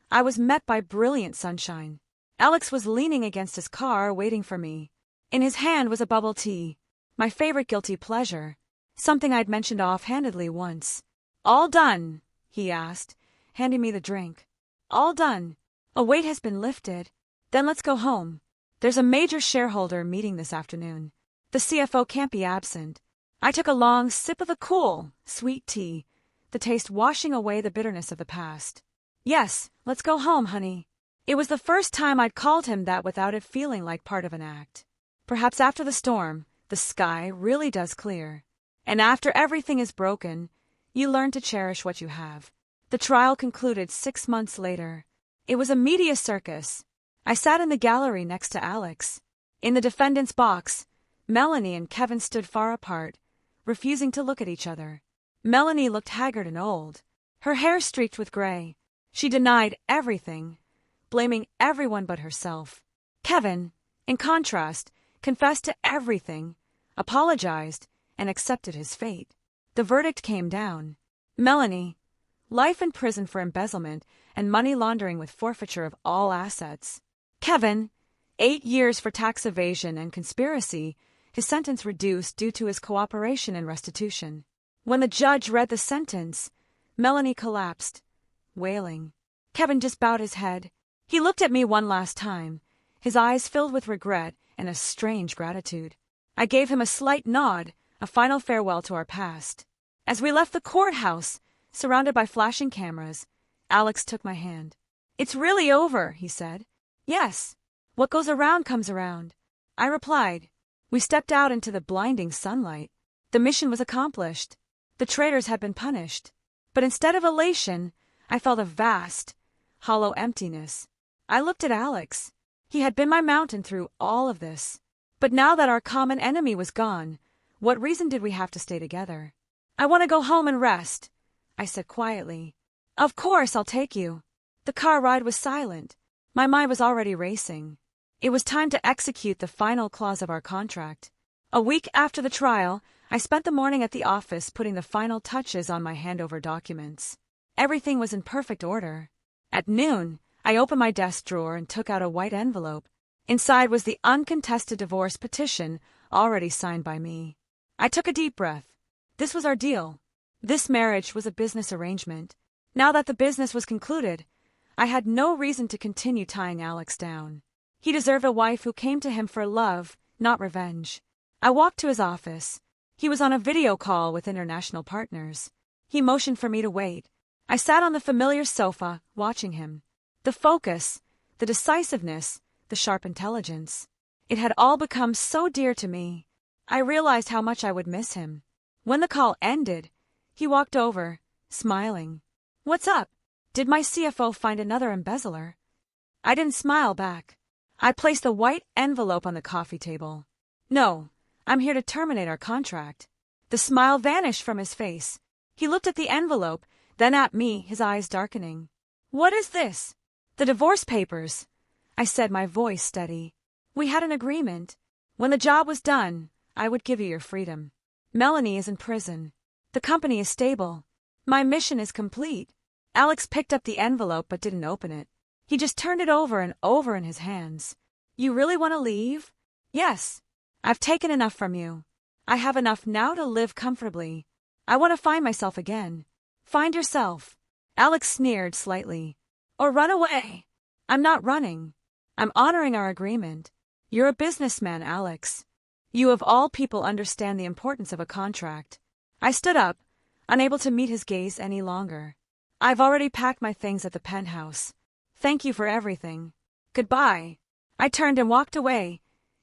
I was met by brilliant sunshine. Alex was leaning against his car, waiting for me. In his hand was a bubble tea, my favorite guilty pleasure, something I'd mentioned offhandedly once. "All done?" he asked, handing me the drink. "All done. A weight has been lifted. Then let's go home. There's a major shareholder meeting this afternoon. The CFO can't be absent." I took a long sip of the cool, sweet tea, the taste washing away the bitterness of the past. "Yes, let's go home, honey." It was the first time I'd called him that without it feeling like part of an act. Perhaps after the storm, the sky really does clear. And after everything is broken, you learn to cherish what you have. The trial concluded 6 months later. It was a media circus. I sat in the gallery next to Alex. In the defendant's box, Melanie and Kevin stood far apart, refusing to look at each other. Melanie looked haggard and old, her hair streaked with gray. She denied everything, blaming everyone but herself. Kevin, in contrast, confessed to everything, apologized, and accepted his fate. The verdict came down. Melanie, life in prison for embezzlement and money laundering with forfeiture of all assets. Kevin, 8 years for tax evasion and conspiracy, his sentence reduced due to his cooperation and restitution. When the judge read the sentence, Melanie collapsed, wailing. Kevin just bowed his head. He looked at me one last time, his eyes filled with regret and a strange gratitude. I gave him a slight nod, a final farewell to our past. As we left the courthouse, surrounded by flashing cameras, Alex took my hand. "It's really over," he said. "Yes. What goes around comes around," I replied. We stepped out into the blinding sunlight. The mission was accomplished. The traitors had been punished. But instead of elation, I felt a vast, hollow emptiness. I looked at Alex. He had been my mountain through all of this. But now that our common enemy was gone, what reason did we have to stay together? "I want to go home and rest," I said quietly. "Of course, I'll take you." The car ride was silent. My mind was already racing. It was time to execute the final clause of our contract. A week after the trial, I spent the morning at the office putting the final touches on my handover documents. Everything was in perfect order. At noon, I opened my desk drawer and took out a white envelope. Inside was the uncontested divorce petition, already signed by me. I took a deep breath. This was our deal. This marriage was a business arrangement. Now that the business was concluded, I had no reason to continue tying Alex down. He deserved a wife who came to him for love, not revenge. I walked to his office. He was on a video call with international partners. He motioned for me to wait. I sat on the familiar sofa, watching him. The focus, the decisiveness, the sharp intelligence. It had all become so dear to me. I realized how much I would miss him. When the call ended, he walked over, smiling. "What's up? Did my CFO find another embezzler?" I didn't smile back. I placed the white envelope on the coffee table. "No, I'm here to terminate our contract." The smile vanished from his face. He looked at the envelope, then at me, his eyes darkening. "What is this?" "The divorce papers," I said, my voice steady. "We had an agreement. When the job was done, I would give you your freedom. Melanie is in prison. The company is stable. My mission is complete." Alex picked up the envelope but didn't open it. He just turned it over and over in his hands. "You really want to leave?" "Yes. I've taken enough from you. I have enough now to live comfortably. I want to find myself again." "Find yourself," Alex sneered slightly. "Or run away." "I'm not running. I'm honoring our agreement. You're a businessman, Alex. You of all people understand the importance of a contract. I stood up, unable to meet his gaze any longer. I've already packed my things at the penthouse. Thank you for everything. Goodbye. I turned and walked away,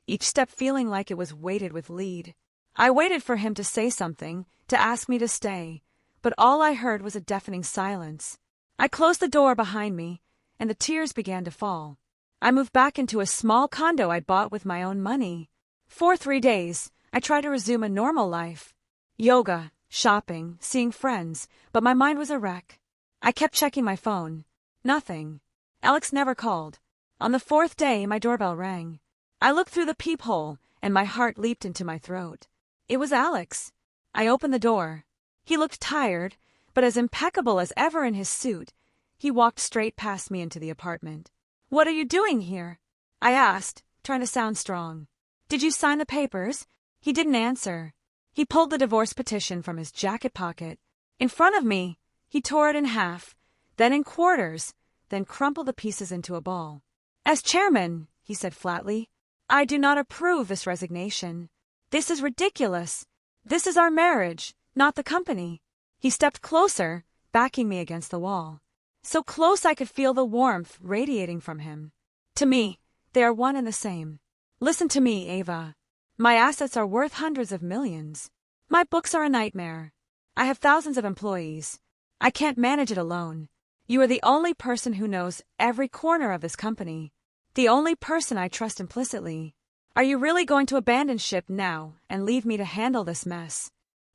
each step feeling like it was weighted with lead. I waited for him to say something, to ask me to stay, but all I heard was a deafening silence. I closed the door behind me, and the tears began to fall. I moved back into a small condo I'd bought with my own money. For 3 days, I tried to resume a normal life. Yoga, shopping, seeing friends, but my mind was a wreck. I kept checking my phone. Nothing. Alex never called. On the 4th day, my doorbell rang. I looked through the peephole, and my heart leaped into my throat. It was Alex. I opened the door. He looked tired, but as impeccable as ever in his suit. He walked straight past me into the apartment. "What are you doing here?" I asked, trying to sound strong. "Did you sign the papers?" He didn't answer. He pulled the divorce petition from his jacket pocket. In front of me, he tore it in half, then in quarters, then crumpled the pieces into a ball. "As chairman," he said flatly, "I do not approve this resignation. This is ridiculous. This is our marriage, not the company." He stepped closer, backing me against the wall. So close I could feel the warmth radiating from him. "To me, they are one and the same. Listen to me, Ava. My assets are worth hundreds of millions. My books are a nightmare. I have thousands of employees. I can't manage it alone. You are the only person who knows every corner of this company. The only person I trust implicitly. Are you really going to abandon ship now and leave me to handle this mess?"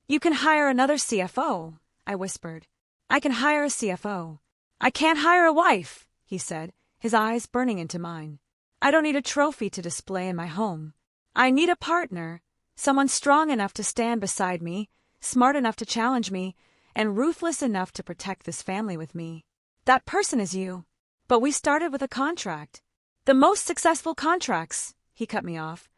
"You can hire another CFO," I whispered. "I can hire a CFO. I can't hire a wife," he said, his eyes burning into mine. "I don't need a trophy to display in my home. I need a partner, someone strong enough to stand beside me, smart enough to challenge me, and ruthless enough to protect this family with me. That person is you. But we started with a contract. The most successful contracts," he cut me off,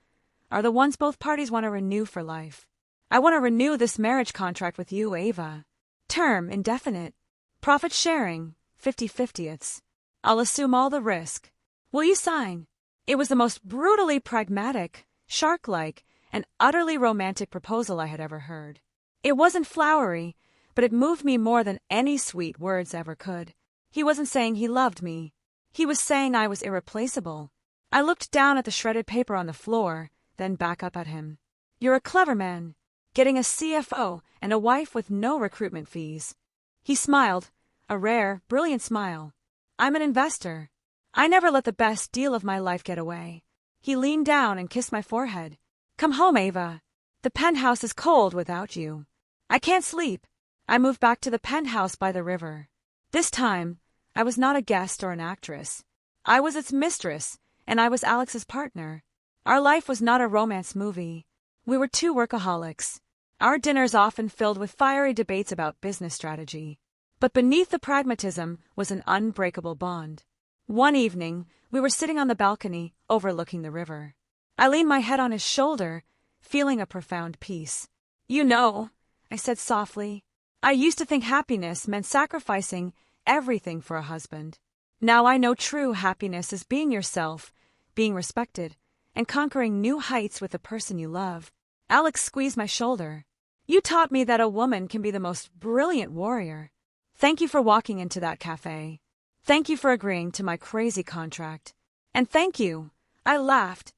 "are the ones both parties want to renew for life. I want to renew this marriage contract with you, Ava. Term indefinite. Profit sharing, 50/50ths. I'll assume all the risk. Will you sign?" It was the most brutally pragmatic, shark-like, and utterly romantic proposal I had ever heard. It wasn't flowery, but it moved me more than any sweet words ever could. He wasn't saying he loved me. He was saying I was irreplaceable. I looked down at the shredded paper on the floor, then back up at him. "You're a clever man, getting a CFO and a wife with no recruitment fees." He smiled, a rare, brilliant smile. "I'm an investor. I never let the best deal of my life get away." He leaned down and kissed my forehead. "Come home, Ava. The penthouse is cold without you." "I can't sleep." I moved back to the penthouse by the river. This time, I was not a guest or an actress. I was its mistress, and I was Alex's partner. Our life was not a romance movie. We were 2 workaholics. Our dinners often filled with fiery debates about business strategy. But beneath the pragmatism was an unbreakable bond. One evening, we were sitting on the balcony, overlooking the river. I leaned my head on his shoulder, feeling a profound peace. "You know," I said softly, "I used to think happiness meant sacrificing everything for a husband. Now I know true happiness is being yourself, being respected, and conquering new heights with the person you love." Alex squeezed my shoulder. "You taught me that a woman can be the most brilliant warrior. Thank you for walking into that cafe. Thank you for agreeing to my crazy contract. And thank you," I laughed,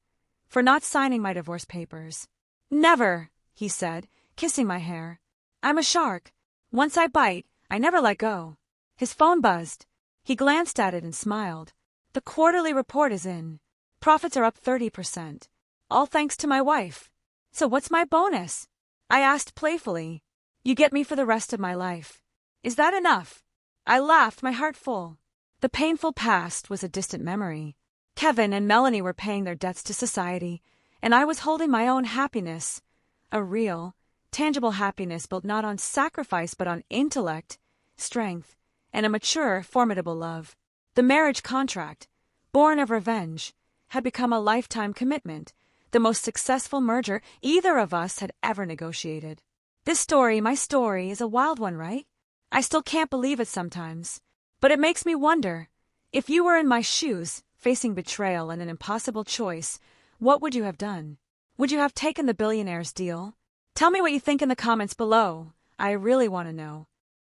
"for not signing my divorce papers." "Never," he said, kissing my hair. "I'm a shark. Once I bite, I never let go." His phone buzzed. He glanced at it and smiled. "The quarterly report is in. Profits are up 30%. All thanks to my wife. So what's my bonus?" I asked playfully. "You get me for the rest of my life. Is that enough?" I laughed, my heart full. The painful past was a distant memory. Kevin and Melanie were paying their debts to society, and I was holding my own happiness. A real, tangible happiness built not on sacrifice but on intellect, strength, and a mature, formidable love. The marriage contract, born of revenge, had become a lifetime commitment, the most successful merger either of us had ever negotiated. This story, my story, is a wild one, right? I still can't believe it sometimes. But it makes me wonder, if you were in my shoes, facing betrayal and an impossible choice, what would you have done? Would you have taken the billionaire's deal? Tell me what you think in the comments below. I really want to know.